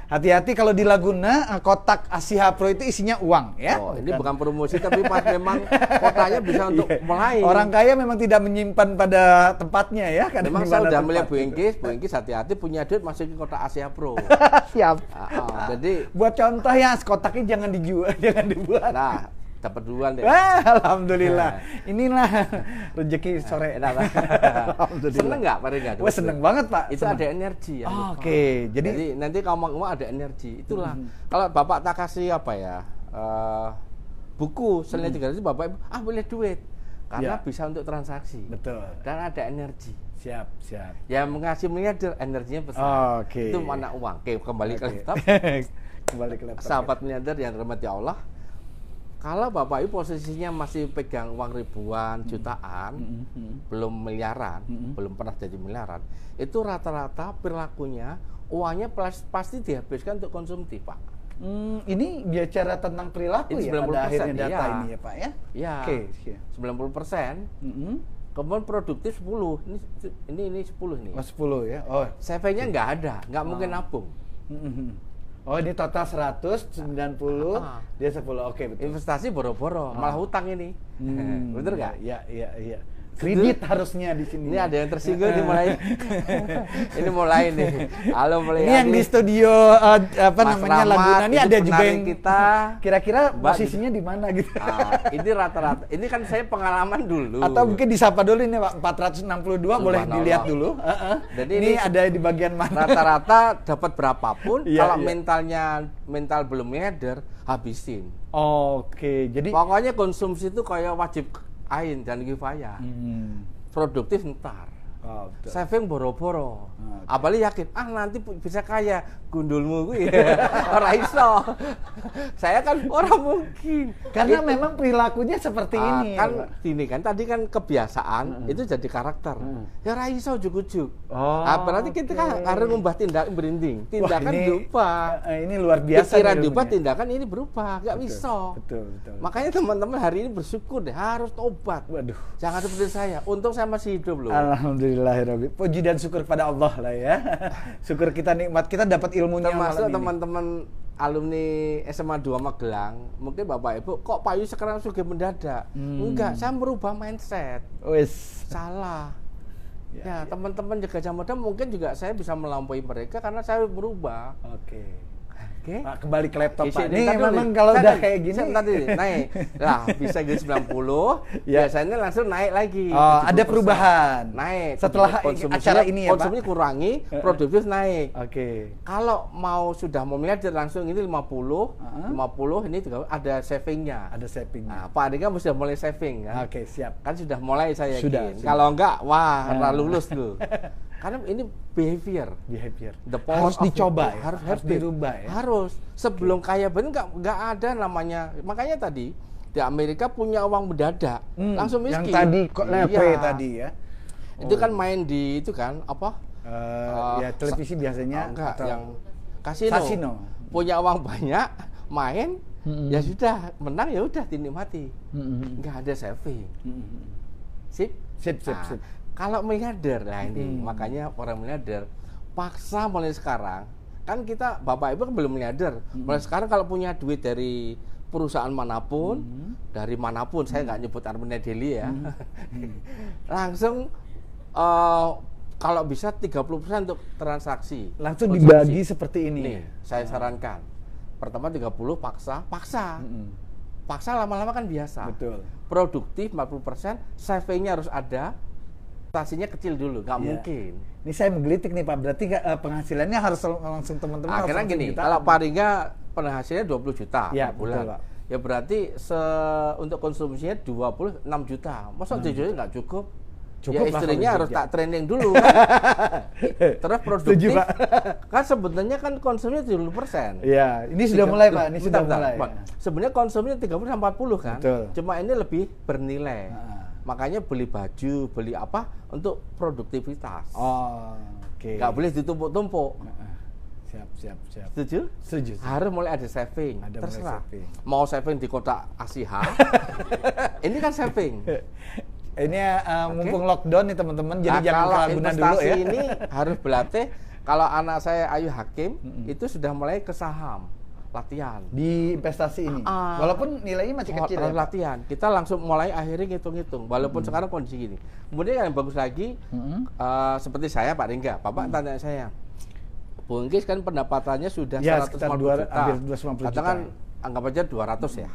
Hati-hati kalau di Laguna kotak Asia Pro itu isinya uang ya. Ini bukan promosi tapi pas memang kotanya bisa untuk mulai. Orang kaya memang tidak menyimpan pada tempatnya ya. Memang saya udah melihat Bu Ingkis hati-hati punya duit masukin kotak Asia Pro. Siap. Jadi buat contoh ya, kotaknya jangan dijual, jangan dibuat. Nah, dapat duluan deh. Alhamdulillah. Inilah rezeki sore. Alhamdulillah. Seneng nggak Pak Rega? Wah, seneng banget Pak. Itu ada energi ya. Jadi nanti ngomong ada energi. Itulah. Kalau Bapak tak kasih apa ya? Buku senilai 300 Bapak Ibu boleh duit. Karena bisa untuk transaksi. Betul. Dan ada energi. Siap. Yang mengasih miliarder energinya besar. Itu mana uang. Kembali ke laptop. Kembali ke laptop. Sahabat miliarder yang dirahmati Allah. Kalau Bapak Ibu posisinya masih pegang uang ribuan, jutaan, belum miliaran, belum pernah jadi miliaran, itu rata-rata perilakunya uangnya pasti dihabiskan untuk konsumtif, Pak. Ini bicara tentang perilaku Ini ya, pada 90%, akhirnya data iya. ini ya Pak ya? Iya. Oke. 90%. Kemudian produktif 10. Ini 10 nih. Oh 10 ya? Oh. Savingnya nggak ada, nggak mungkin nabung. Oh ini total 190, dia 10, oke betul. Investasi boro-boro, malah hutang ini. Bener nggak? Iya. Kredit harusnya di sini. Ini ada yang tersinggung nih mulai. Ini mulai nih. Halo mulai. Ini yang di studio namanya Laguna ini ada juga yang kita. Kira-kira posisinya di mana gitu. Ini rata-rata. Ini kan saya pengalaman dulu. Atau mungkin disapa dulu ini Pak, 462 boleh dilihat dulu. Jadi ini ada di bagian mana? Rata-rata dapat berapapun, Iya, kalau iya. mental belum nyadar, habisin. Oke, jadi Pokoknya konsumsi itu kayak wajib ain dan kifayah. Produktif ntar. Oh, betul. Saving boro-boro. Okay. Apalagi yakin, nanti bisa kaya gundulmu gue. Ora iso. Saya kan orang mungkin. Karena memang perilakunya seperti ini. Kan ya, Pak. gini kan tadi kan kebiasaan itu jadi karakter. Ya ora iso juk-juk. Oh, Berarti kita kan harus ngubah tindakan berinding. Tindakan ini, berubah. Ini luar biasa. Pikiran berubah, tindakan ini berubah. Enggak bisa. Betul. Makanya teman-teman hari ini bersyukur deh, harus tobat. Waduh. Jangan seperti saya. Untung saya masih hidup loh. Alhamdulillahirabbil. Puji dan syukur pada Allah lah ya. Syukur kita nikmat kita dapat ilmunya Termasuk malam ini. teman-teman alumni SMA 2 Magelang, mungkin Bapak Ibu, kok Pak Yu sekarang sudah mendadak? Enggak, saya merubah mindset. Wes. Salah. Ya, teman-teman Gajah Mada mungkin juga saya bisa melampaui mereka karena saya berubah. Oke. Oke. Pak, kembali ke laptop Pak. Ini Ntar dulu, memang kalau udah kayak gini tadi naik. Lah, bisa jadi 90, biasanya langsung naik lagi. Oh, ada 70%. perubahan. Naik. Setelah acara ini ya, Pak. Konsumsi kurangi, produktif naik. Oke. Kalau mau sudah mau miliarder langsung ini 50, 50 ini juga ada savingnya. Ada savingnya. Nah, Pak Adika sudah mulai saving kan? Oke, siap. Kan sudah mulai saya Sudah. yakin. Kalau enggak, wah, lulus tuh. Karena ini behavior. The power Harus of dicoba it. ya? Harus Harus dirubah ya? Harus. Sebelum kaya bener nggak ada namanya. Makanya tadi di Amerika punya uang mendadak, langsung miskin. Yang tadi kok lepre Iya. tadi ya. Itu kan main di itu kan apa? Ya televisi biasanya Enggak, atau yang kasino. Punya uang banyak, main, ya sudah, menang ya udah dinikmati. Enggak ada saving. Sip. Sip. Kalau miliarder lah ini, makanya orang miliarder paksa mulai sekarang. Kan kita Bapak Ibu kan belum miliarder. Mulai sekarang kalau punya duit dari perusahaan manapun, dari manapun, saya nggak nyebut Armenia Deli ya. Langsung kalau bisa 30% untuk transaksi. Langsung konsumsi. dibagi seperti ini. Nih, saya sarankan. Pertama 30 paksa. Paksa lama-lama kan biasa. Betul. Produktif 40%, savingnya harus ada. Investasinya kecil dulu, nggak mungkin. Ini saya menggelitik nih Pak, berarti penghasilannya harus langsung teman-teman. Akhirnya gini, kalau Pak Ringga penghasilannya 20 juta ya, per bulan. betul, Pak. Ya berarti untuk konsumsinya 26 juta. Masa 7 juta nggak cukup? Cukup ya lah istrinya kalau harus kerja. tak training dulu kan. Terus produktif. Setuju, Pak. Kan sebenarnya kan konsumsinya 70%. Iya, ini sudah mulai Pak, ini sudah mulai. Pak. Sebenarnya konsumsinya 30-40 kan. Betul. Cuma ini lebih bernilai. Makanya beli baju, beli apa untuk produktivitas. Oh, oke. Nggak boleh ditumpuk-tumpuk. Siap. Setuju? Setuju. Harus mulai ada saving. Ada mulai Terserah. saving. Mau saving di kotak Asiha. Ini kan saving. Ini mumpung lockdown nih teman-teman, jadi jangan kalau keragunan dulu investasi ya. ini harus berlatih. Kalau anak saya Ayu Hakim itu sudah mulai ke saham. Latihan Di investasi ini. Walaupun nilainya masih kecil ya, Pak? latihan. Kita langsung mulai akhirnya ngitung-ngitung. Walaupun sekarang kondisi gini. Kemudian yang bagus lagi, seperti saya Pak Ringga, Bapak tanya saya, Bung Engkis kan pendapatannya sudah Ya, 150 sekitar juta. hampir 250 juta. Katakan anggap aja 200 ya.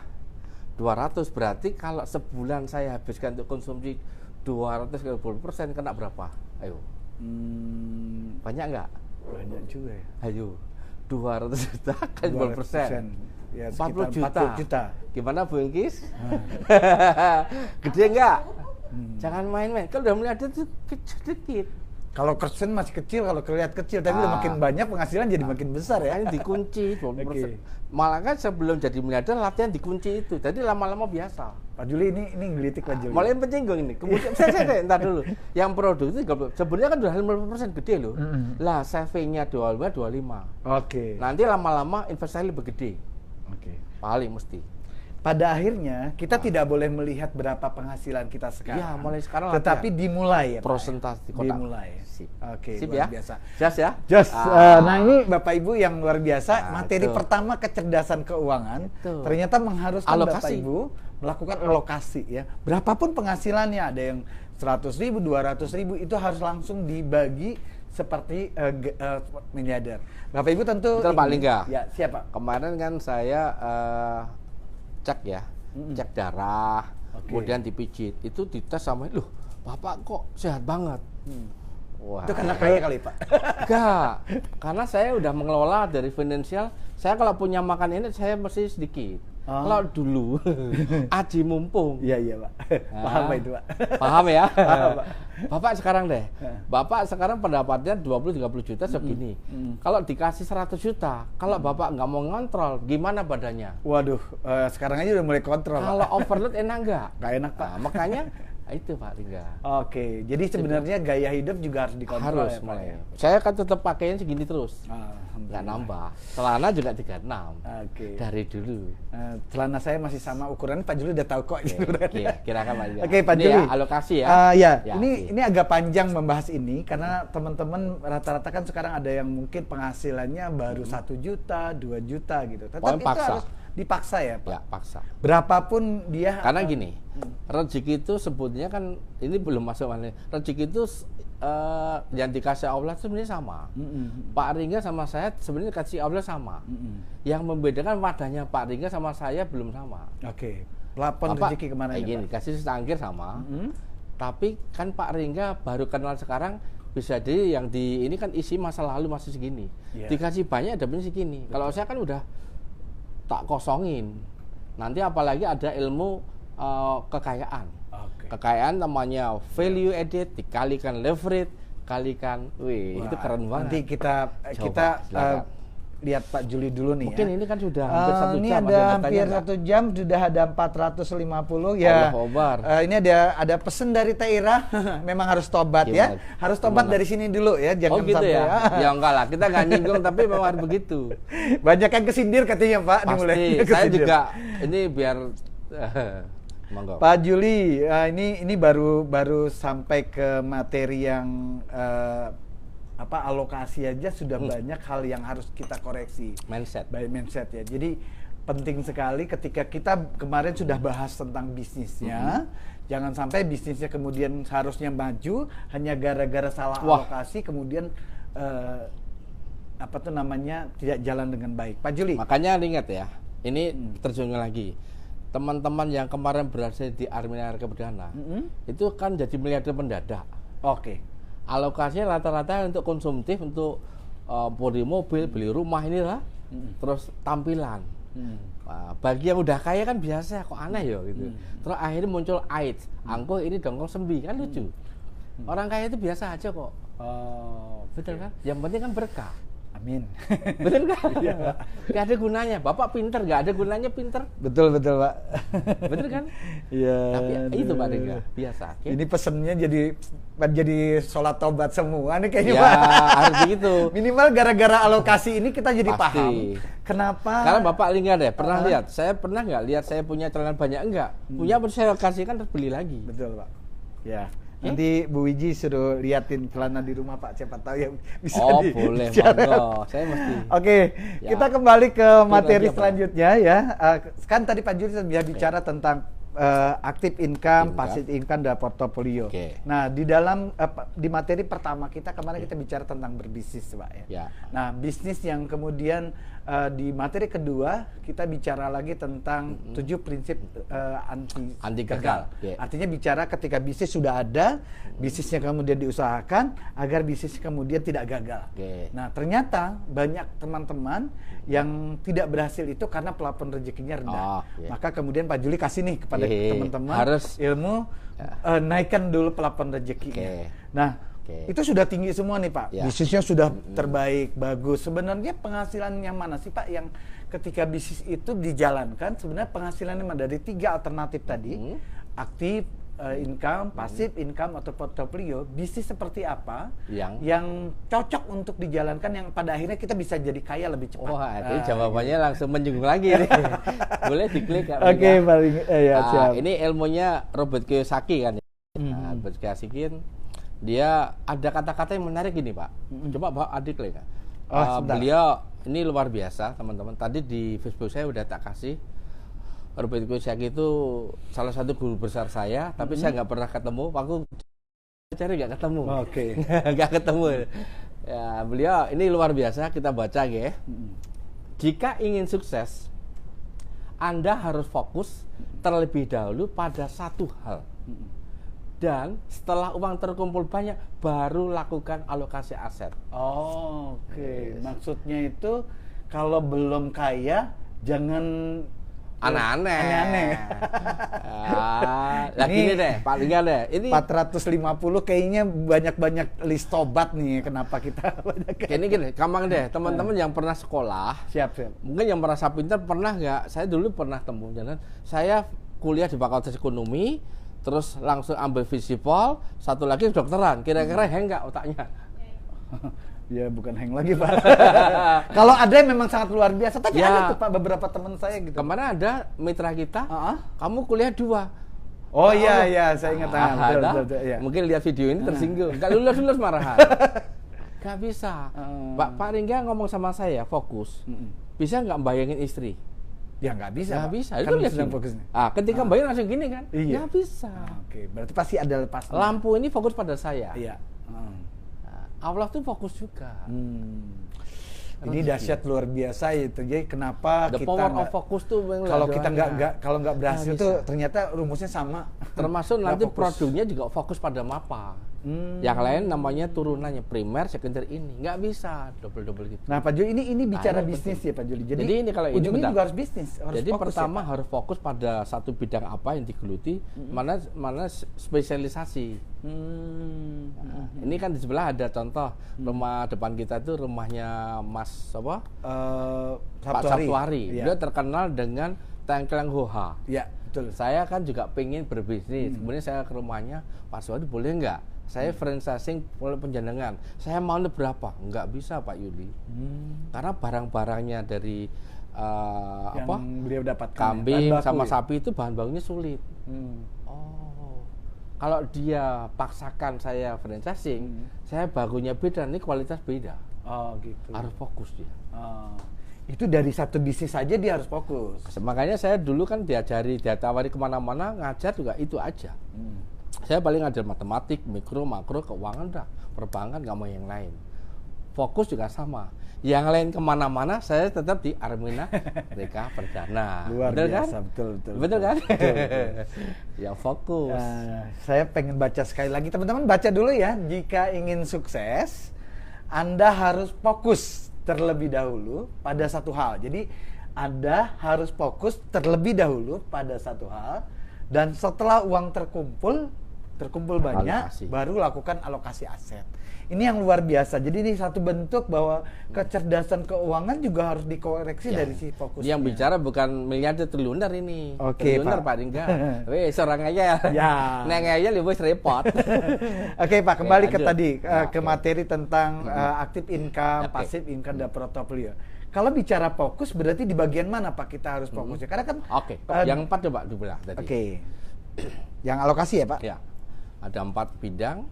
200 berarti kalau sebulan saya habiskan untuk konsumsi 230% kena berapa? Ayo. Banyak nggak? Banyak juga ya. Ayo. 200 juta kali 20%. Ya, 40 sekitar juta. Gimana Bu Engkis? Gede nggak? Jangan main-main. Kalau udah mulai ada tuh sedikit. Kalau persen masih kecil, kalau kelihatan kecil, tapi udah makin banyak penghasilan jadi makin besar ya. Ini dikunci 20%. Oke. Malah kan sebelum jadi miliarder latihan dikunci itu. Jadi lama-lama biasa. Pak Juli ini ngelitik Pak Juli. Mulai penyinggung ini. Kemudian saya entar dulu. Yang produk itu 30. Sebenarnya kan udah 50% gede loh. Lah savingnya 25. Oke. Nanti lama-lama investasi lebih gede. Oke. Paling mesti. Pada akhirnya kita tidak boleh melihat berapa penghasilan kita sekarang. Iya, mulai sekarang Tetapi latihan. dimulai ya, Pak, Prosentase ya? kotak. Dimulai. Sip. Oke, Sip luar ya. biasa. Jas ya. Just, nah ini Bapak Ibu yang luar biasa, materi itu. pertama kecerdasan keuangan, Itu. ternyata mengharuskan Bapak Alokasi. Ibu melakukan alokasi ya. Berapapun penghasilannya, ada yang 100.000, 200.000, itu harus langsung dibagi seperti miliarder. Bapak Ibu tentu Betul, Pak Lingga. Ya, siapa? Kemarin kan saya cek ya, cek darah, kemudian dipijit, itu dites sama, loh, Bapak kok sehat banget. Wah. Itu karena kaya kali, Pak. Enggak, karena saya udah mengelola dari finansial. Saya kalau punya makan ini saya mesti sedikit. Kalau dulu aji mumpung. Iya, iya, Pak. Paham Pak itu, Pak. Paham ya? Paham, Pak. Bapak sekarang deh. Bapak sekarang pendapatnya 20-30 juta segini. Kalau dikasih 100 juta, kalau Bapak nggak mau ngontrol, gimana badannya? Waduh, sekarang aja udah mulai kontrol, Kalau Pak. overload enak nggak? Nggak enak, Pak. Nah, makanya itu Pak Lingga. Oke, jadi sebenarnya gaya hidup juga harus dikontrol Harus ya, Pak. mulai. Ya? Saya kan tetap pakainya segini terus. Alhamdulillah. Nggak nambah. Celana juga 36. Oke. Dari dulu. Celana saya masih sama ukurannya, Pak Juli udah tahu kok. Oke, kirakan Pak Lingga. Oke, Pak Ini Juli. ya, alokasi ya. Ya, Ya, ini agak panjang membahas ini karena teman-teman rata-rata kan sekarang ada yang mungkin penghasilannya baru 1 juta, 2 juta gitu. Tetapi Pokoknya itu paksa. harus dipaksa ya, Pak. Ya, paksa. Berapapun dia. Karena gini, rezeki itu sebutnya kan ini belum masuk mana. Rezeki itu yang dikasih Allah itu sebenarnya sama. Pak Lingga sama saya sebenarnya kasih Allah sama. Yang membedakan wadahnya Pak Lingga sama saya belum sama. Oke. Plafon Bapak, rezeki kemana ya, gini, Pak? kasih setangkir sama. Tapi kan Pak Lingga baru kenal sekarang, bisa jadi yang di ini kan isi masa lalu masih segini. Iya. Dikasih banyak dapatnya segini. Kalau saya kan udah tak kosongin. Nanti apalagi ada ilmu kekayaan. Oke. Kekayaan namanya value added dikalikan leverage kalikan, wih, itu keren banget. Nanti kita silakan. lihat Pak Juli dulu nih. Mungkin ya. ini kan sudah hampir 1 ini jam. ada hampir 1 jam, sudah ada 450 ya. Allahu Akbar. Ini ada pesan dari Taira, memang harus tobat ya. Harus tobat dari sini dulu ya, jangan gitu sampai ya. Ya enggak lah, kita nggak nyinggung tapi memang harus begitu. Banyak yang kesindir katanya Pak, dimulai. Pasti. Saya kesindir. juga ini biar monggo. Pak Juli, ini baru sampai ke materi yang alokasi aja sudah banyak hal yang harus kita koreksi. Mindset. By mindset ya. Jadi penting sekali ketika kita kemarin sudah bahas tentang bisnisnya, jangan sampai bisnisnya kemudian seharusnya maju hanya gara-gara salah alokasi kemudian tidak jalan dengan baik. Pak Juli. Makanya ingat ya, ini terjun lagi. Teman-teman yang kemarin berhasil di Armina Perdana, itu kan jadi miliarder mendadak. Oke. Alokasinya rata-rata untuk konsumtif, untuk beli mobil, beli rumah inilah, terus tampilan. Nah, bagi yang udah kaya kan biasa, kok aneh ya gitu. Terus akhirnya muncul AIDS, angko ini dongkol sembi, kan lucu. Orang kaya itu biasa aja kok. Betul kan? Yang penting kan berkah. Amin. Betul kan? Iya. Gak ada gunanya. Bapak pinter, gak ada gunanya pinter. Betul Pak. Betul kan? Iya. Tapi itu Pak Lingga, biasa. Okay? Ini pesennya jadi sholat taubat semua nih kayaknya Ya, Pak. harus begitu. Minimal gara-gara alokasi ini kita jadi Pasti. paham. Kenapa? Karena Bapak Lingga deh, pernah lihat? Saya pernah nggak lihat saya punya celana banyak enggak? Punya saya kasihkan terus beli lagi. Betul Pak. Ya. Nanti Bu Wiji suruh liatin celana di rumah Pak, siapa tahu yang bisa boleh, monggo. Saya mesti. Oke, Ya. kita kembali ke materi apa? selanjutnya ya. Kan tadi Pak Juli sudah bicara tentang active income, passive income dan portofolio. Oke. Nah, di materi pertama kita kemarin kita bicara tentang berbisnis, Pak ya. Ya. Nah, bisnis yang kemudian di materi kedua kita bicara lagi tentang 7 prinsip anti gagal. Yeah. Artinya bicara ketika bisnis sudah ada, bisnisnya kemudian diusahakan agar bisnis kemudian tidak gagal. Okay. Nah, ternyata banyak teman-teman yang tidak berhasil itu karena plafon rezekinya rendah. Maka kemudian Pak Juli kasih nih kepada teman-teman harus ilmu naikkan dulu plafon rezekinya. Nah, Oke. Itu sudah tinggi semua nih Pak. Ya. Bisnisnya sudah terbaik, bagus. Sebenarnya penghasilan yang mana sih Pak yang ketika bisnis itu dijalankan sebenarnya penghasilannya dari 3 alternatif tadi, aktif, income, pasif income atau portofolio, bisnis seperti apa yang cocok untuk dijalankan yang pada akhirnya kita bisa jadi kaya lebih cepat. Wah, itu jawabannya langsung menyinggung lagi nih. Boleh diklik Kak. Oke, paling ya siap. Ini ilmunya Robert Kiyosaki kan. Robert Kiyosaki dia ada kata-kata yang menarik gini Pak. Coba Pak adik klik. Beliau ini luar biasa teman-teman. Tadi di Facebook saya udah tak kasih. Robert Kiyosaki itu salah satu guru besar saya, tapi saya nggak pernah ketemu. Aku cari nggak ketemu. Oke. Nggak ketemu. Ya, beliau ini luar biasa. Kita baca ya. Jika ingin sukses, Anda harus fokus terlebih dahulu pada satu hal. Dan setelah uang terkumpul banyak, baru lakukan alokasi aset. Oke. Maksudnya itu kalau belum kaya, jangan aneh-aneh. Lagi ini deh, paling deh. Ini 450 kayaknya banyak-banyak list tobat nih. Kenapa kita banyak? Gini, gampang deh. Teman-teman yang pernah sekolah, siap. Mungkin yang merasa pintar pernah nggak? Saya dulu pernah temu. Jangan. Saya kuliah di Fakultas Ekonomi, terus langsung ambil visipol, satu lagi kedokteran. Kira-kira hang nggak otaknya? Ya bukan hang lagi Pak. Kalau ada yang memang sangat luar biasa. Tapi ada tuh Pak beberapa teman saya gitu. Kemarin ada mitra kita, kamu kuliah 2. Oh iya, saya ingat. Betul, ya. Mungkin lihat video ini tersinggung. Gak lulus marahan. Gak bisa. Pak Ringga ngomong sama saya, fokus. Bisa nggak bayangin istri? Ya nggak bisa. Nggak bisa. Kan itu sedang fokusnya. Ketika bayar langsung gini kan? Iya. Nggak bisa. Oke, berarti pasti ada lepasnya. Lampu ini fokus pada saya. Iya. Allah tuh fokus juga. Ini dahsyat luar biasa itu. Jadi kenapa The kita power of focus tuh kalau kita nggak berhasil tuh ternyata rumusnya sama. Termasuk nanti produknya juga fokus pada apa. Yang lain namanya turunannya primer, sekunder ini nggak bisa double gitu. Nah Pak Juli ini bicara bisnis ya Pak Juli. Jadi ini kalau ujungnya juga harus bisnis. Jadi pertama harus fokus pada satu bidang apa yang digeluti, mana spesialisasi. Ini kan di sebelah ada contoh rumah depan kita itu rumahnya Mas Pak Sabtuari. Dia terkenal dengan tengkleng hoha. Ya betul. Saya kan juga pengen berbisnis. Kemudian saya ke rumahnya, Pak Sabtuari boleh nggak? Saya franchising oleh penjenengan. Saya mau berapa? Nggak bisa Pak Yuli. Karena barang-barangnya dari beliau dapatkan kambing sama sapi itu bahan bakunya sulit. Kalau dia paksakan saya franchising, saya bakunya beda, ini kualitas beda. Gitu. Harus fokus dia. Itu dari satu bisnis saja dia harus fokus. Makanya saya dulu kan ditawari kemana-mana, ngajar juga itu aja. Saya paling ngajar matematik, mikro, makro, keuangan dah, perbankan, nggak mau yang lain. Fokus juga sama. Yang lain kemana-mana, saya tetap di Armina Merdeka Perdana. Luar biasa, kan? Betul kan? Betul. Ya fokus. Saya pengen baca sekali lagi, teman-teman baca dulu ya. Jika ingin sukses, Anda harus fokus terlebih dahulu pada satu hal. Jadi Anda harus fokus terlebih dahulu pada satu hal, dan setelah uang terkumpul banyak, baru lakukan alokasi aset. Ini yang luar biasa. Jadi ini satu bentuk bahwa kecerdasan keuangan juga harus dikoreksi dari si fokusnya. Yang bicara bukan miliarder triliuner ini. Oke, triliuner Pak Ringga. Seorang aja. Ya. Neng aja lebih repot. Oke Pak, kembali ke tadi ke materi tentang aktif income, pasif income, dan portofolio. Kalau bicara fokus berarti di bagian mana Pak kita harus fokusnya? Karena kan yang 4 coba dibelah tadi. Oke. Yang alokasi ya Pak? Ya. Ada 4 bidang.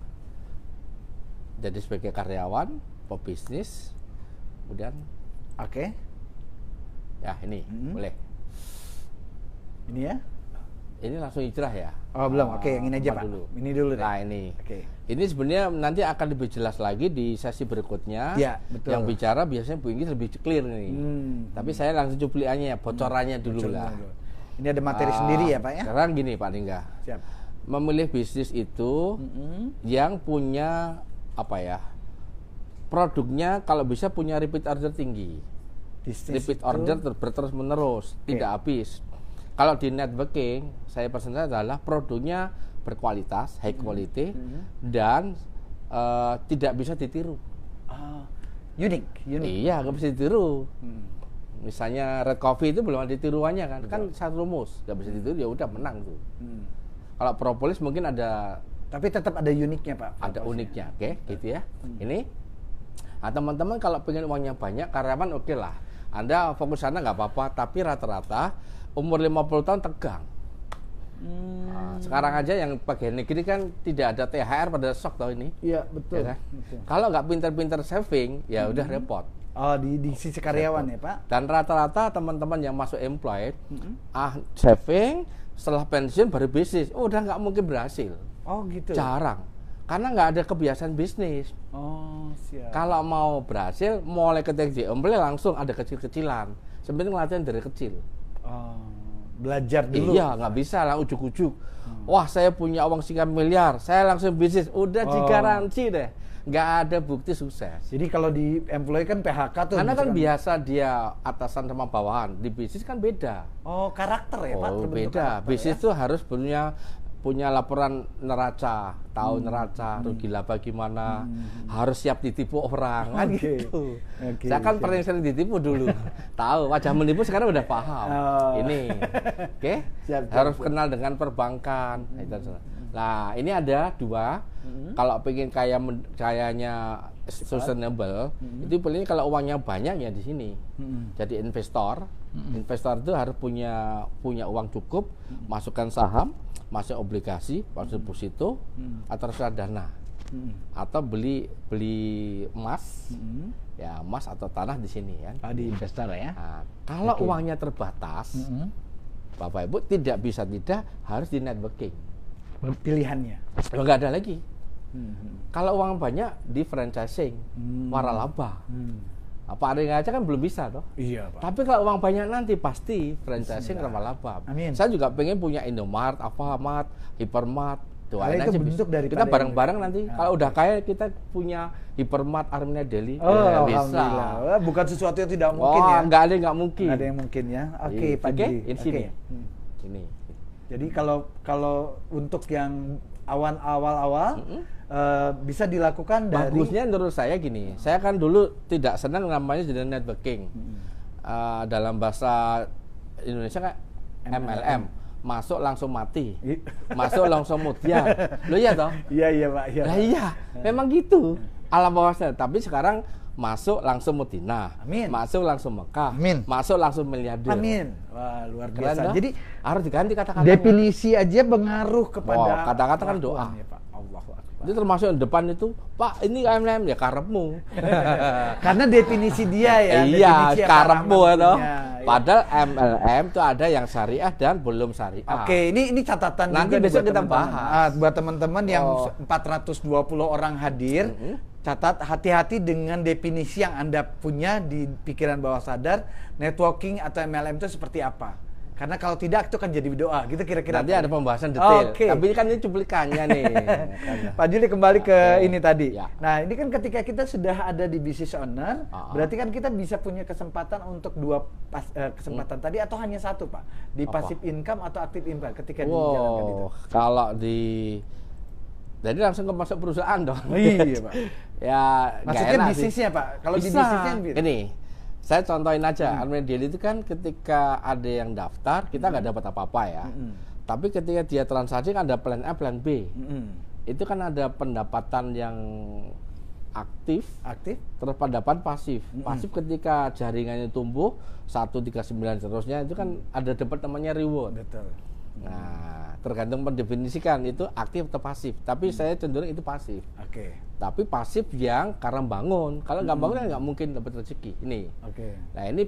Jadi sebagai karyawan, pebisnis, kemudian ya ini boleh. Ini ya? Ini langsung hijrah ya? Oh belum, yang ini aja Pak. Dulu. Ini dulu deh. Nah ini. Ini sebenarnya nanti akan lebih jelas lagi di sesi berikutnya. Ya, betul. Yang bicara biasanya Bu Inggris lebih clear nih. Tapi saya langsung cupliannya, bocorannya dulu lah. Ini ada materi sendiri ya Pak ya? Sekarang gini Pak Ringga. Siap. Memilih bisnis itu yang punya produknya kalau bisa punya repeat order tinggi. Repeat order terus menerus, tidak habis. Kalau di networking, saya pesannya adalah produknya berkualitas, high quality, dan tidak bisa ditiru. Unik. Iya, nggak bisa ditiru. Misalnya Red Coffee itu belum ada tiruannya kan, kan satu rumus, nggak bisa ditiru ya udah menang tuh. Kalau propolis mungkin ada, tapi tetap ada uniknya Pak. ada uniknya, oke, gitu ya. Ini, teman-teman kalau pengen uangnya banyak, karyawan oke lah, Anda fokus sana nggak apa-apa, tapi rata-rata umur 50 tahun tegang. Sekarang aja yang pegawai negeri kan tidak ada THR pada shock tau ini. Iya betul. Ya kan? Kalau nggak pinter-pinter saving, ya udah repot. Di sisi karyawan ya Pak. Dan rata-rata teman-teman yang masuk employed, saving setelah pensiun baru bisnis, udah nggak mungkin berhasil. Oh gitu. Jarang, karena nggak ada kebiasaan bisnis. Oh siap. Kalau mau berhasil, mulai ketika di employed langsung ada kecil-kecilan. Sebenarnya latihan dari kecil. Belajar dulu. Iya, nggak bisa lah ujuk-ujuk. Wah, saya punya uang sekian miliar, saya langsung bisnis. Udah digaransi deh, nggak ada bukti sukses. Jadi kalau di employee kan PHK tuh. Karena kan biasa dia atasan sama bawahan, di bisnis kan beda. Oh, karakter ya Pak? Oh, beda. Bisnis tuh harus punya laporan neraca, tahu neraca, rugi laba gimana, harus siap ditipu orang, kan gitu. Saya kan pernah sering ditipu dulu, tahu wajah menipu sekarang udah paham. Ini, oke? Harus kenal dengan perbankan. Nah, ini ada dua. Kalau pengen kayanya sustainable, itu paling kalau uangnya banyak ya di sini. Jadi investor itu harus punya uang cukup, masukkan saham, masuk obligasi, masuk deposito, atau reksadana, atau beli emas, ya emas atau tanah di sini kan. Di investor ya. Nah, kalau uangnya terbatas, Bapak Ibu tidak harus di networking. Pilihannya. Nggak ada lagi. Kalau uang banyak di franchising, waralaba. Pak Aring aja kan belum bisa toh. Iya Pak. Tapi kalau uang banyak nanti pasti franchising waralaba. Amin. Saya juga pengen punya Indomart, Alfamart, Hypermart. Doain aja bentuk dari kita bareng-bareng nanti. Kalau udah kaya kita punya Hypermart, Armenia Deli. Oh, bisa. Alhamdulillah. Bukan sesuatu yang tidak mungkin ya. Nggak mungkin. Nggak ada yang mungkin ya. Oke, Pak Ji. Di sini. Ini. Jadi kalau untuk yang awal bisa dilakukan dari. Bagusnya menurut saya gini, saya kan dulu tidak senang namanya jadi networking. Dalam bahasa Indonesia kan MLM, masuk langsung mati, masuk langsung mudian. Lo iya toh? Iya Pak. Iya. Nah, iya, memang gitu. Alam bawah sadar. Tapi sekarang masuk langsung Madinah, masuk langsung Mekah, masuk langsung miliarder. Amin. Wah, luar biasa. Jadi harus diganti kata-kata. Definisi aja pengaruh kepada kata-kata kan doa. Ya, Pak. Allahu Akbar. Itu termasuk yang depan itu, Pak, ini MLM ya karepmu. Karena definisi dia ya. Iya, karepmu itu. Padahal MLM itu ada yang syariah dan belum syariah. Oke, ini catatan nanti juga besok kita bahas. Buat teman-teman yang 420 orang hadir, catat hati-hati dengan definisi yang Anda punya di pikiran bawah sadar, networking atau MLM itu seperti apa. Karena kalau tidak itu kan jadi doa, gitu kira-kira. Nanti ada pembahasan detail. Okay. Tapi kan ini cuplikannya nih. Pak Juli kembali ke ini tadi. Ya. Nah, ini kan ketika kita sudah ada di business owner, berarti kan kita bisa punya kesempatan untuk dua kesempatan tadi atau hanya satu, Pak? Di passive income atau active income ketika dijalankan itu. Kalau jadi langsung ke masuk perusahaan dong. Iya, Pak. Ya, maksudnya bisnisnya, Pak. Kalau di bisnisnya ini saya contohin aja, Armenia Deli itu kan ketika ada yang daftar, kita nggak dapat apa-apa ya. Tapi ketika dia transaksi kan ada plan A, plan B. Itu kan ada pendapatan yang aktif, terus pendapatan pasif. Pasif ketika jaringannya tumbuh 139 seterusnya itu kan ada dapat namanya reward. Betul. Nah, tergantung mendefinisikan itu aktif atau pasif. Tapi saya cenderung itu pasif. Oke. Tapi pasif yang karena bangun. Kalau nggak bangun kan nggak mungkin dapat rezeki. Ini. Oke. Nah ini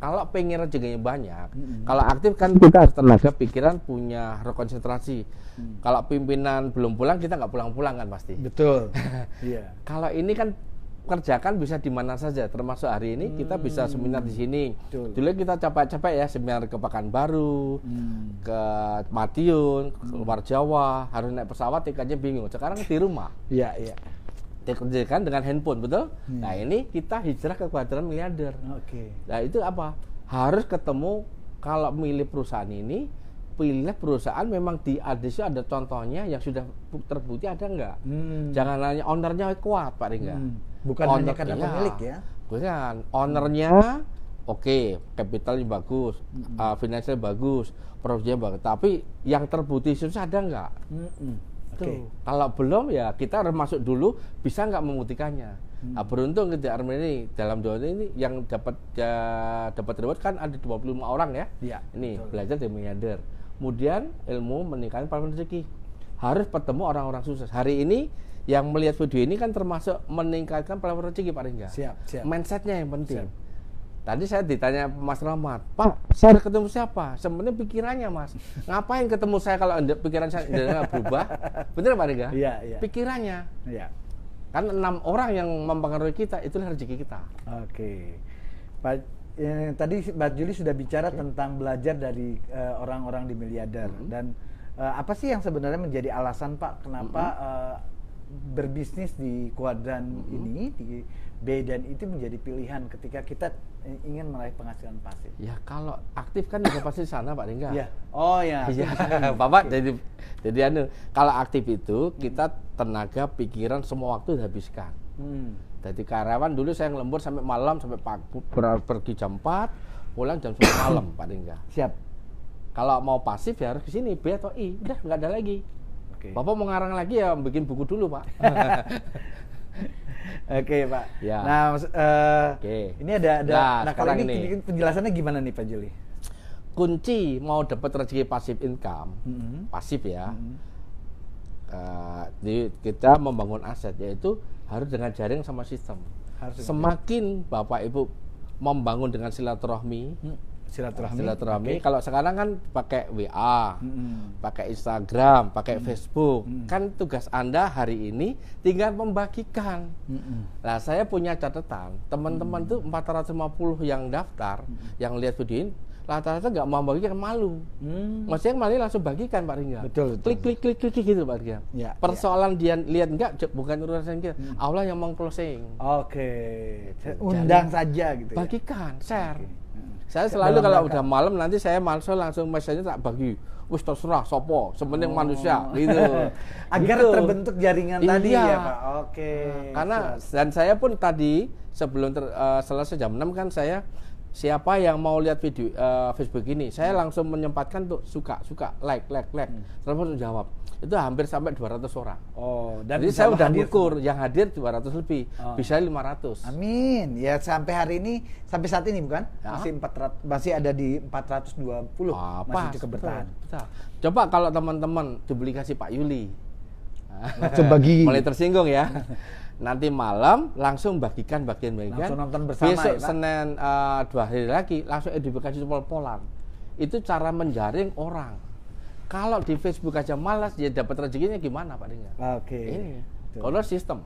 kalau pengen rezekinya banyak, kalau aktif kan kita harus tenaga pikiran punya rekonsentrasi. Kalau pimpinan belum pulang kita nggak pulang-pulang kan pasti. Betul. Iya. Kalau ini kan kerjakan bisa di mana saja, termasuk hari ini kita bisa seminar di sini. Dulu kita capek-capek ya seminar ke Pekanbaru, ke Madiun, ke luar Jawa, harus naik pesawat tiketnya bingung. Sekarang di rumah. Iya, iya. Dikerjakan dengan handphone, betul? Nah, ini kita hijrah ke kuadran miliarder. Oke. Nah, itu apa? Harus ketemu kalau milih perusahaan ini pilih perusahaan memang di adresi ada contohnya yang sudah terbukti ada enggak. Jangan hanya ownernya kuat Pak Ringga. Bukan hanya karena pemilik ya. Bukan, ownernya oke, capitalnya bagus, finansial bagus, profitnya bagus, tapi yang terbukti susah ada enggak? Tuh. Kalau belum ya kita harus masuk dulu, bisa nggak membuktikannya. Nah, beruntung di Armenia ini dalam 2 tahun ini yang dapat reward kan ada 25 orang ya. Ini betul. Belajar dari miliarder. Kemudian ilmu meningkatkan peluang rezeki. Harus bertemu orang-orang sukses. Hari ini yang melihat video ini kan termasuk meningkatkan peluang rezeki Pak Ringga. Siap. Mindsetnya yang penting. Siap. Tadi saya ditanya Mas Rahmat, Pak, saya ketemu siapa? Sebenarnya pikirannya Mas. Ngapain ketemu saya kalau pikiran saya tidak berubah? Benar Pak Ringga? Iya. Pikirannya. Iya. Kan 6 orang yang mempengaruhi kita, itulah rezeki kita. Oke. Pak, tadi Mbak Juli sudah bicara tentang belajar dari orang-orang di miliarder. Dan apa sih yang sebenarnya menjadi alasan Pak kenapa berbisnis di kuadran ini, di B dan itu menjadi pilihan ketika kita ingin meraih penghasilan pasif? Ya kalau aktif kan juga pasti sana Pak Ringga. Iya. Oh ya. Bapak jadi kalau aktif itu kita tenaga, pikiran, semua waktu dihabiskan. Jadi karyawan dulu saya ngelembur sampai malam, sampai pergi jam 4, pulang jam 9 malam Pak Ringga. Siap. Kalau mau pasif ya harus ke sini B atau I, udah nggak ada lagi. Bapak mau ngarang lagi ya bikin buku dulu Pak. Oke Pak. Ya. Nah, ini ada. Nah kalau ini penjelasannya gimana nih Pak Juli? Kunci mau dapat rezeki pasif income, pasif ya. Kita membangun aset yaitu harus dengan jaring sama sistem. Semakin Bapak Ibu membangun dengan silaturahmi. Kalau sekarang kan pakai WA, pakai Instagram, pakai Facebook. Kan tugas Anda hari ini tinggal membagikan. Nah, saya punya catatan, teman-teman tuh 450 yang daftar, yang lihat video ini, rata-rata nggak mau bagikan, malu. Maksudnya malu langsung bagikan Pak Ringga. Betul. Klik gitu Pak Ringga. Ya, persoalan dia lihat enggak, bukan urusan kita. Allah yang meng-closing. Oke. Undang saja gitu. Bagikan, share. Saya selalu kalau udah malam nanti saya langsung message-nya tak bagi. Wis terserah sopo, sepenting manusia gitu. Agar gitu. Terbentuk jaringan tadi ya, Pak. Oke. Karena dan saya pun tadi sebelum selesai jam 6 kan saya siapa yang mau lihat video Facebook ini, saya langsung menyempatkan tuh suka, like. Terus untuk jawab. Itu hampir sampai 200 orang. Dan jadi saya udah ngukur yang hadir 200 lebih, bisa 500. Amin. Ya sampai hari ini, sampai saat ini bukan? Ya. Masih ada di 420. Masih cukup bertahan. Betul. Coba kalau teman-teman duplikasi Pak Yuli. Langsung bagi. Mulai tersinggung ya. Nanti malam langsung bagikan. Langsung nonton bersama. Besok ya, Senin 2 hari lagi langsung edukasi pol-polan. Itu cara menjaring orang. Kalau di Facebook aja malas, dia dapat rezekinya gimana Pak Ringga? Oke. Ini kalau sistem,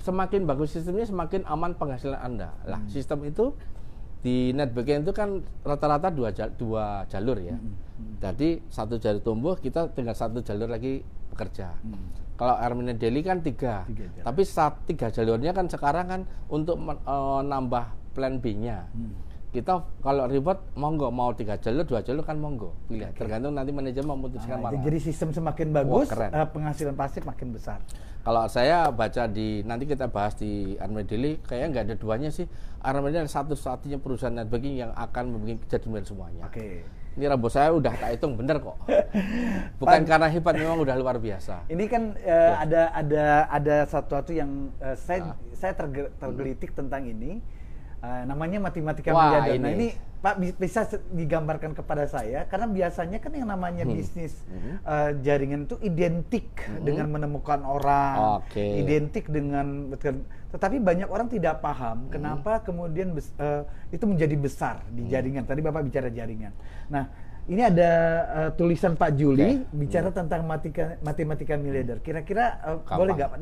semakin bagus sistemnya, semakin aman penghasilan Anda. Lah, sistem itu di net banking itu kan rata-rata dua jalur ya. Jadi satu jalur tumbuh, kita tinggal satu jalur lagi bekerja. Kalau Armenia Daily kan 3. Tapi 3 jalurnya kan sekarang kan untuk nambah plan B-nya. Kita kalau reward monggo, mau 3 jalur, 2 jalur kan monggo, pilih. Tergantung nanti manajemen memutuskan mana. Jadi sistem semakin bagus, penghasilan pasif makin besar. Kalau saya baca nanti kita bahas di Armenia Daily, kayaknya nggak ada duanya sih. Armenia satu-satunya perusahaan net banking yang akan membuat kejadian semuanya. Ini rambut saya udah tak hitung bener kok. Bukan karena hebat, memang udah luar biasa. Ini kan ada sesuatu yang saya tergelitik tentang ini. Namanya matematika miliarder. Nah ini Pak bisa digambarkan kepada saya, karena biasanya kan yang namanya bisnis jaringan itu identik dengan menemukan orang, identik dengan, tetapi banyak orang tidak paham kenapa kemudian itu menjadi besar di jaringan. Tadi Bapak bicara jaringan. Nah ini ada tulisan Pak Juli bicara tentang matematika miliarder. Kira-kira boleh nggak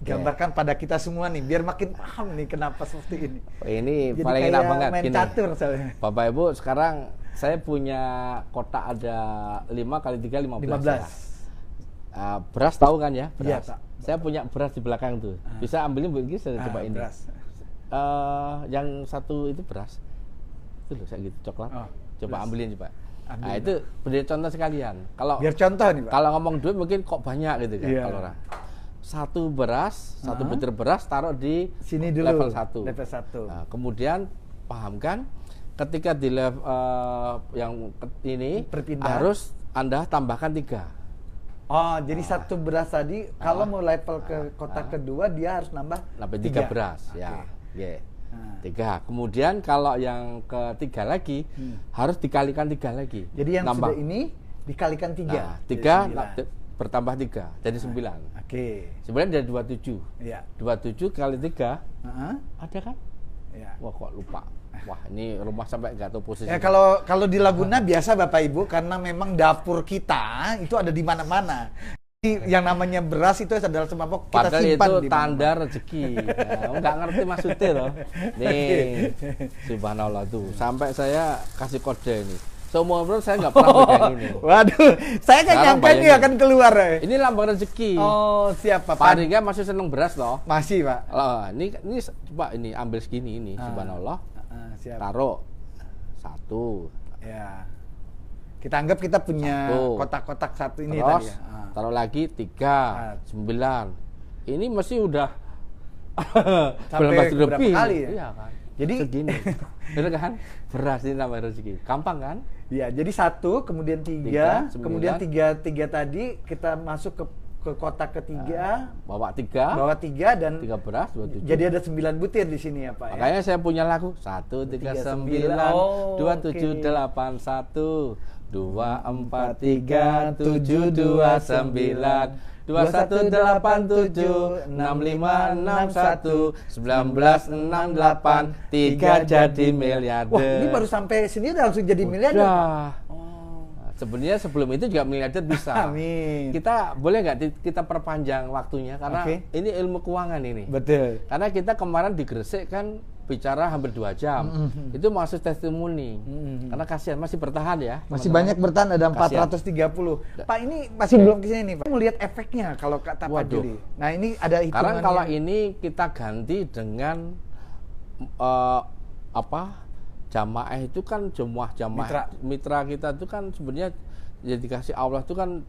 gambarkan pada kita semua nih, biar makin paham nih kenapa seperti ini. Ini jadi paling enak banget main gini. Catur soalnya. Bapak Ibu, sekarang saya punya kotak ada 5 kali 3 15. Ya. Beras tahu kan ya? Beras. Iya, Pak. Saya punya beras di belakang tuh. Bisa ambilin begini, saya coba ini. Beras. Yang satu itu beras. Itu loh, saya gitu coklat. Coba beras. Ambilin coba. Nah, itu beri contoh sekalian. Kalau biar contoh nih, Pak. Kalau ngomong duit mungkin kok banyak gitu kan. Iya. Kalau orang satu butir beras taruh di Sini dulu, level 1. level 1. Nah, kemudian pahamkan ketika di level yang ini Berpindah. harus Anda tambahkan 3. Oh, jadi satu beras tadi kalau mau level ke kotak kedua dia harus nambah 3 beras, ya. Yeah. 3. Kemudian kalau yang ketiga lagi harus dikalikan 3 lagi. Jadi yang sudah ini dikalikan 3. Nah, 3 bertambah 3 jadi 9. Oke. 9 jadi 27. Iya. 27 kali 3 Heeh. ada kan? Ya. Wah, kok lupa. Wah, ini rumah sampai nggak tahu posisi. Ya kalau di Laguna biasa Bapak Ibu, karena memang dapur kita itu ada di mana-mana. Yang namanya beras itu adalah semapok kita Padahal simpan itu di tanda rezeki. Nah, nggak ngerti maksudnya loh. Nih, subhanallah tuh. Sampai saya kasih kode ini. Seumur hidup saya nggak pernah pegang ini. Waduh, saya kan Sekarang nyangka ini bayangin. akan keluar. Ini lambang rezeki. Oh, siap Pak. Pak Ringga masih seneng beras loh. Masih Pak. Loh, ini coba ini ambil segini ini, subhanallah. Siap. Taruh 1. Ya. Kita anggap kita punya 1. kotak-kotak satu ini Terus tadi ya. taruh lagi 3, 9. Ini mesti udah Sampai berapa berapa kali ya? Iya kan. Jadi segini. Bener kan? Beras ini namanya rezeki. Gampang kan? Ya, jadi 1, kemudian 3, 3, 9. kemudian 3 tadi kita masuk ke kotak ketiga, Bawa 3, bawa 3 dan 3 beras, 27. jadi ada 9 butir di sini ya Pak ya. Makanya saya punya lagu 139 Oh, 2781 2437 229 2187 6561 1968 3 jadi miliarder. Wah, ini baru sampai sini udah langsung jadi miliarder. Udah. Pak. Oh. Sebenarnya sebelum itu juga miliarder bisa. Amin. Kita boleh nggak kita perpanjang waktunya karena Oke. ini ilmu keuangan ini. Betul. Karena kita kemarin di Gresik kan bicara hampir 2 jam. Itu masih testimoni. Karena kasihan masih bertahan ya. Masih teman-teman. banyak bertahan ada Kasihan. 430. Pak, ini masih belum kesini nih Pak. Mau lihat efeknya kalau kata Pak Waduh. Juli. Nah, ini ada hitungannya. Sekarang kalau ini kita ganti dengan jamaah itu kan jamaah mitra kita itu kan sebenarnya ya dikasih Allah itu kan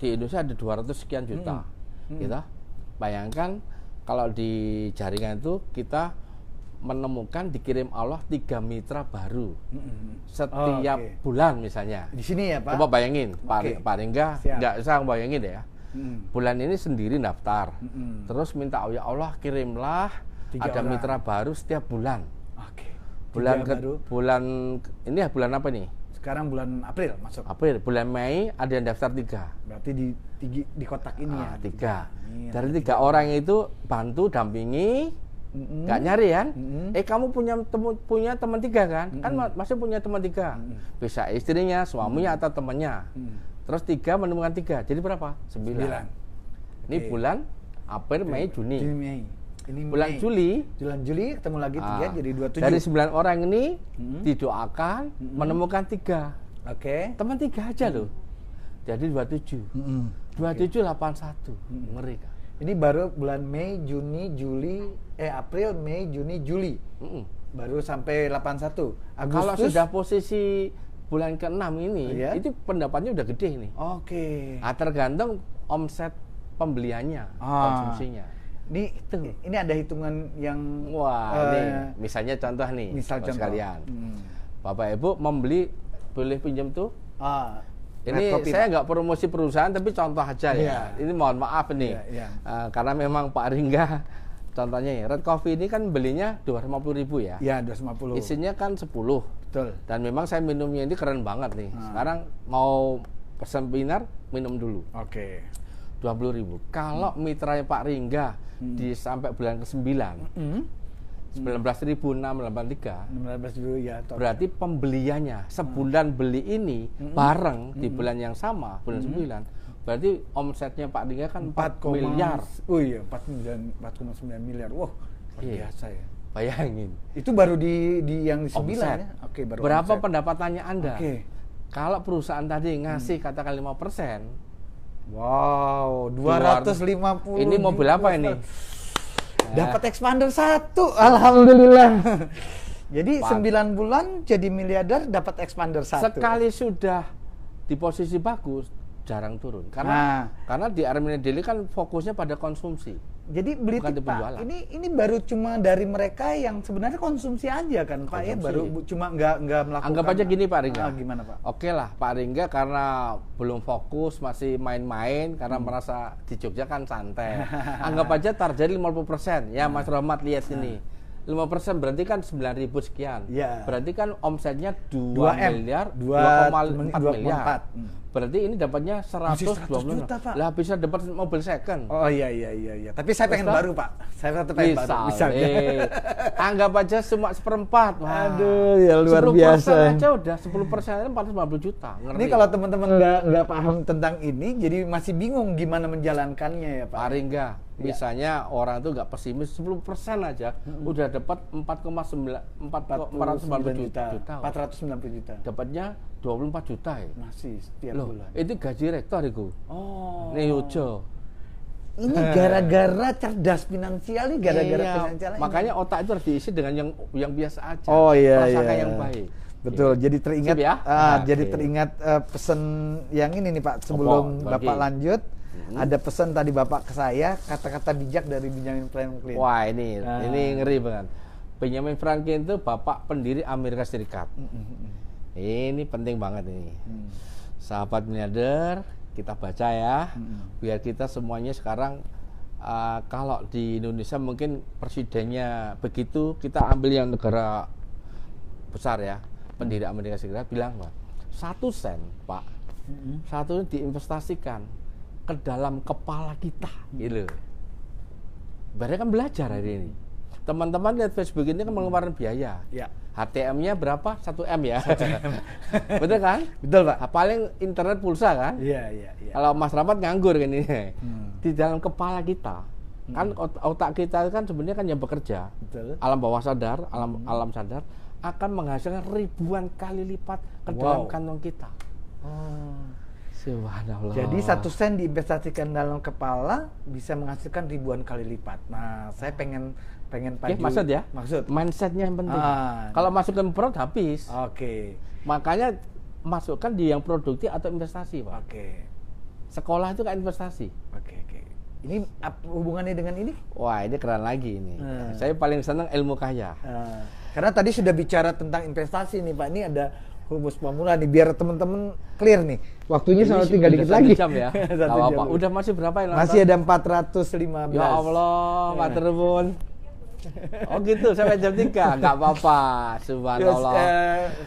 di Indonesia ada 200 sekian juta. Gitu. Bayangkan kalau di jaringan itu kita menemukan dikirim Allah 3 mitra baru setiap bulan misalnya. Di sini ya Pak. Coba bayangin, Pak Ringga nggak usah bayangin deh ya. Bulan ini sendiri daftar, terus minta ya Allah kirimlah 3 ada orang. mitra baru setiap bulan. Oke. Bulan ini ya bulan apa nih? Sekarang bulan April masuk. April, bulan Mei ada yang daftar 3. Berarti di kotak ini ya. 3. Dari 3 orang itu bantu dampingi, nggak nyari kan? Kamu punya teman 3 kan? Kan masih punya teman 3. Bisa istrinya, suaminya atau temannya. Terus 3 menemukan 3. Jadi berapa? 9. Ini bulan April, Mei, Juni. Ini Bulan Juli ketemu lagi 3 jadi 27. dari 9 orang ini didoakan menemukan 3. Oke. Teman 3 aja loh. Jadi 27. 2781. Ngeri kan? Ini baru bulan Mei, Juni, Juli, April, Mei, Juni, Juli. Baru sampai 81. Agustus. Kalau sudah posisi bulan ke-6 ini, itu pendapatnya udah gede nih. Oke. Nah, tergantung omset pembeliannya, konsumsinya. Ini ada hitungan yang ini misalnya contoh nih, misal contoh sekalian. Bapak Ibu membeli boleh pinjam tuh. Ini Kopi, saya nggak promosi perusahaan tapi contoh aja ya. Ini mohon maaf nih. Karena memang Pak Ringga contohnya ya, Red Coffee ini kan belinya 250.000 ya. Iya, 250. Isinya kan 10. Betul. Dan memang saya minumnya ini keren banget nih. Sekarang mau seminar minum dulu. Oke. 20.000. Kalau mitranya Pak Ringga di sampai bulan ke-9 19.683 ya, berarti pembeliannya sebulan beli ini bareng di bulan yang sama bulan 9 berarti omsetnya Pak Ringga kan 4 miliar. Oh iya, 4,9 miliar. Wah, luar biasa ya. Bayangin. Itu baru di yang 9 ya. Oke, baru berapa omset. pendapatannya Anda? Kalau perusahaan tadi ngasih katakan 5%. Wow, 250. Ini mobil apa ini? Dapat expander 1. Alhamdulillah. Jadi 9 bulan jadi miliarder dapat expander 1. Sekali sudah di posisi bagus, jarang turun. Karena di Armenia Daily kan fokusnya pada konsumsi. Jadi Blitik Pak, ini baru cuma dari mereka yang sebenarnya konsumsi aja kan Pak ya, baru cuma nggak melakukan. Anggap aja gini Pak Ringga. Gimana Pak? Oke lah Pak Ringga karena belum fokus, masih main-main karena merasa di Jogja kan santai. Anggap aja target 50%. Ya Mas Rahmat lihat sini. 5% berarti kan 9.000 sekian. Ya. Berarti kan omsetnya 2 miliar, 2,4 miliar. Berarti ini dapatnya 120 juta, Pak. Lah bisa dapat mobil second. Oh iya. Tapi saya pengen baru, Pak. Saya tetap pengen baru. Misalnya. Anggap aja cuma 1/4. Aduh, ya luar biasa. 10% aja udah 10% 450 juta. Ngeri. Ini kalau teman-teman nggak paham tentang ini, jadi masih bingung gimana menjalankannya ya Pak. Paling enggak. Misalnya orang itu nggak pesimis 10% aja udah dapat 490 juta. 490 juta. Dapatnya 24 juta ya. Masih setiap bulan. Itu gaji rektor itu. Oh. Nih Ujo. Ini gara-gara cerdas finansial nih, gara-gara finansial. Makanya otak itu harus diisi dengan yang biasa aja. Oh iya. Prasangka yang baik. Betul. Jadi teringat ya? Jadi teringat pesan yang ini nih Pak sebelum Bapak lanjut. Ada pesan tadi Bapak ke saya, kata-kata bijak dari Benjamin Franklin. Wah, ini ngeri banget. Benjamin Franklin itu bapak pendiri Amerika Serikat. Ini penting banget ini. Sahabat miliarder, kita baca ya. Biar kita semuanya sekarang kalau di Indonesia mungkin presidennya begitu, kita ambil yang negara besar ya. Pendiri Amerika Serikat bilang, Pak, 1 sen, Pak. 1 diinvestasikan ke dalam kepala kita, gitu. Berarti kan belajar hari ini. Teman-teman lihat Facebook ini kan mengeluarkan biaya. Ya. HTM-nya berapa? 1 M ya. Betul kan? Betul Pak. Paling internet pulsa kan? Iya. Kalau Mas Rahmat nganggur kan ini. Di dalam kepala kita, kan otak kita kan sebenarnya kan yang bekerja. Betul. Alam bawah sadar, alam sadar akan menghasilkan ribuan kali lipat ke dalam kantong kita. Subhanallah. Jadi 1 sen diinvestasikan dalam kepala bisa menghasilkan ribuan kali lipat. Nah, saya pengen maksud ya? Maksud. Mindsetnya yang penting. Kalau masukkan produk habis. Oke. Makanya masukkan di yang produktif atau investasi, Pak. Oke. Sekolah itu kan investasi. Oke. Ini hubungannya dengan ini? Wah, ini keren lagi ini. Saya paling senang ilmu kaya. Karena tadi sudah bicara tentang investasi nih, Pak. Ini ada Humus Pemula nih, biar teman-teman clear nih. Waktunya sama tinggal dikit lagi. Jam ya. Apa? Udah masih berapa yang masih ada 415. Ya Allah, Pak Terbun. Oh gitu, sampai jam 3. Enggak apa-apa. Subhanallah.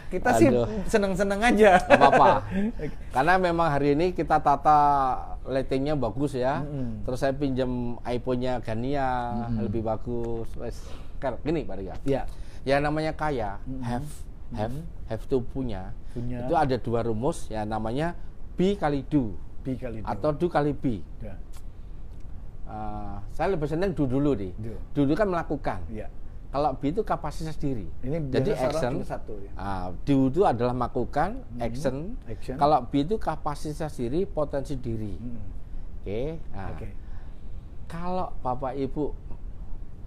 Kita sih seneng-seneng aja. Enggak apa-apa. Karena memang hari ini kita tata lightingnya bagus ya. Terus saya pinjam iPhone-nya Gania lebih bagus. Wes, gini Pak Ria. Iya. Ya namanya kaya, have to punya. Itu ada 2 rumus ya, namanya be kali do. Atau do kali be. Ya. Saya lebih senang do dulu nih. Do kan melakukan. Ya. Kalau be itu kapasitas diri. Ini jadi action. Ya. Do itu adalah melakukan, action. Kalau be itu kapasitas diri, potensi diri. Oke. Kalau Bapak Ibu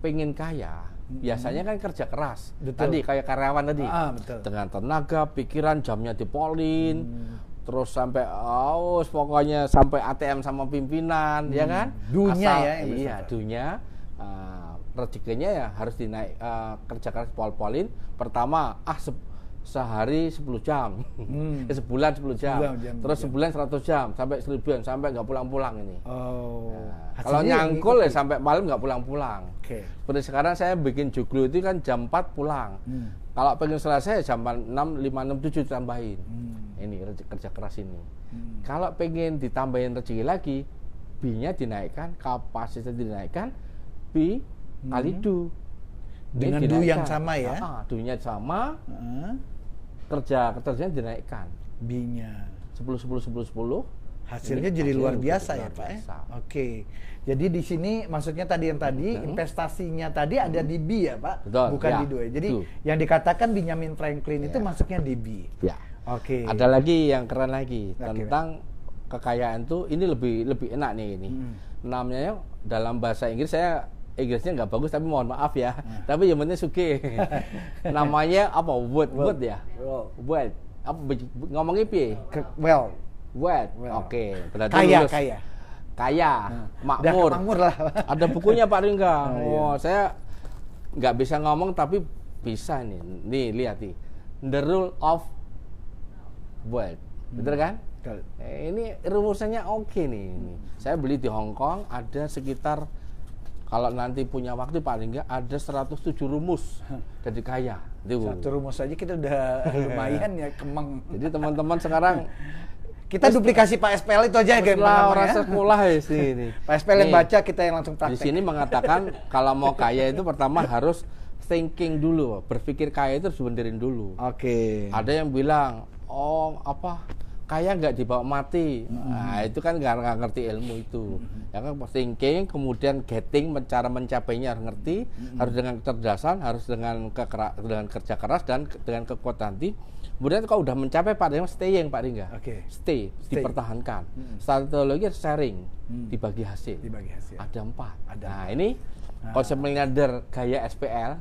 pengen kaya, biasanya kan kerja keras. Tadi kayak karyawan tadi. Betul. Dengan tenaga, pikiran, jamnya dipolin. Terus sampai pokoknya sampai ATM sama pimpinan, ya kan? Dunia dunia. Rezekinya ya harus dinaik, kerja keras polin. Pertama, sehari 10 jam. Sebulan 10 jam. Terus sebulan 100 jam, sampai 1000-an, sampai nggak pulang-pulang ini. Kalau nyangkul ya sampai malam nggak pulang-pulang. Seperti sekarang saya bikin joglo itu kan jam 4 pulang. Kalau pengen selesai jam 6, 5, 6, 7 tambahin. Ini kerja keras ini. Kalau pengen ditambahin rezeki lagi, B-nya dinaikkan, kapasitas dinaikkan, B kali do. Dengan do yang sama ya? Do-nya sama, kerjanya dinaikkan. B-nya 10. Hasilnya jadi luar biasa ya Pak. Oke. Jadi di sini maksudnya tadi investasinya tadi ada di B ya Pak, bukan di do. Jadi yang dikatakan Benjamin Franklin itu masuknya di B. Ya. Oke. Ada lagi yang keren lagi tentang kekayaan tuh, ini lebih enak nih ini. Namanya dalam bahasa Inggris saya Inggrisnya nggak bagus, tapi mohon maaf ya. Tapi yang penting sugih. Namanya apa? Wealth ya? Wealth. Apa ngomongnya piye? Wealth. Oke, berarti kaya, makmur. Makmur lah. Ada bukunya Pak Ringga. Saya nggak bisa ngomong tapi bisa nih. Nih lihat nih, The Rule of Wealth, betul kan? Betul. Ini rumusannya oke nih. Saya beli di Hong Kong, ada sekitar, kalau nanti punya waktu paling enggak ada 107 rumus jadi kaya. Satu rumus aja kita udah lumayan ya, kemeng. Jadi teman-teman sekarang kita duplikasi Pak SPL itu aja lah orang sekolah ya sini. Pak SPL yang baca, kita yang langsung praktek. Di sini mengatakan kalau mau kaya itu pertama harus thinking dulu, berpikir kaya itu harus benerin dulu. Oke. Ada yang bilang, oh apa kaya nggak dibawa mati. Nah itu kan nggak ngerti ilmu itu. Ya kan thinking, kemudian getting, cara mencapainya harus ngerti, harus dengan kecerdasan, harus dengan kerja keras dan dengan kekuatan hati. Kemudian kalau udah mencapai Pak Ringga, staying Pak Ringga. Stay, dipertahankan. Satu lagi sharing, dibagi hasil. Ada 4. Nah ini konsep miliarder gaya SPL.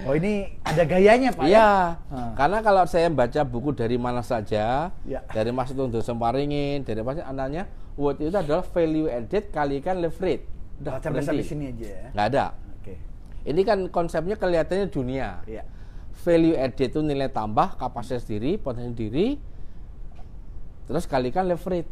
Oh ini ada gayanya Pak? Iya, karena kalau saya baca buku dari mana saja, dari Mas Tunggu Semparingin, dari Mas anaknya, wealth itu adalah value added kalikan leverage. Udah sampai sini aja ya? Nggak ada. Ini kan konsepnya kelihatannya dunia. Value added itu nilai tambah, kapasitas diri, potensi diri, terus kalikan leverage.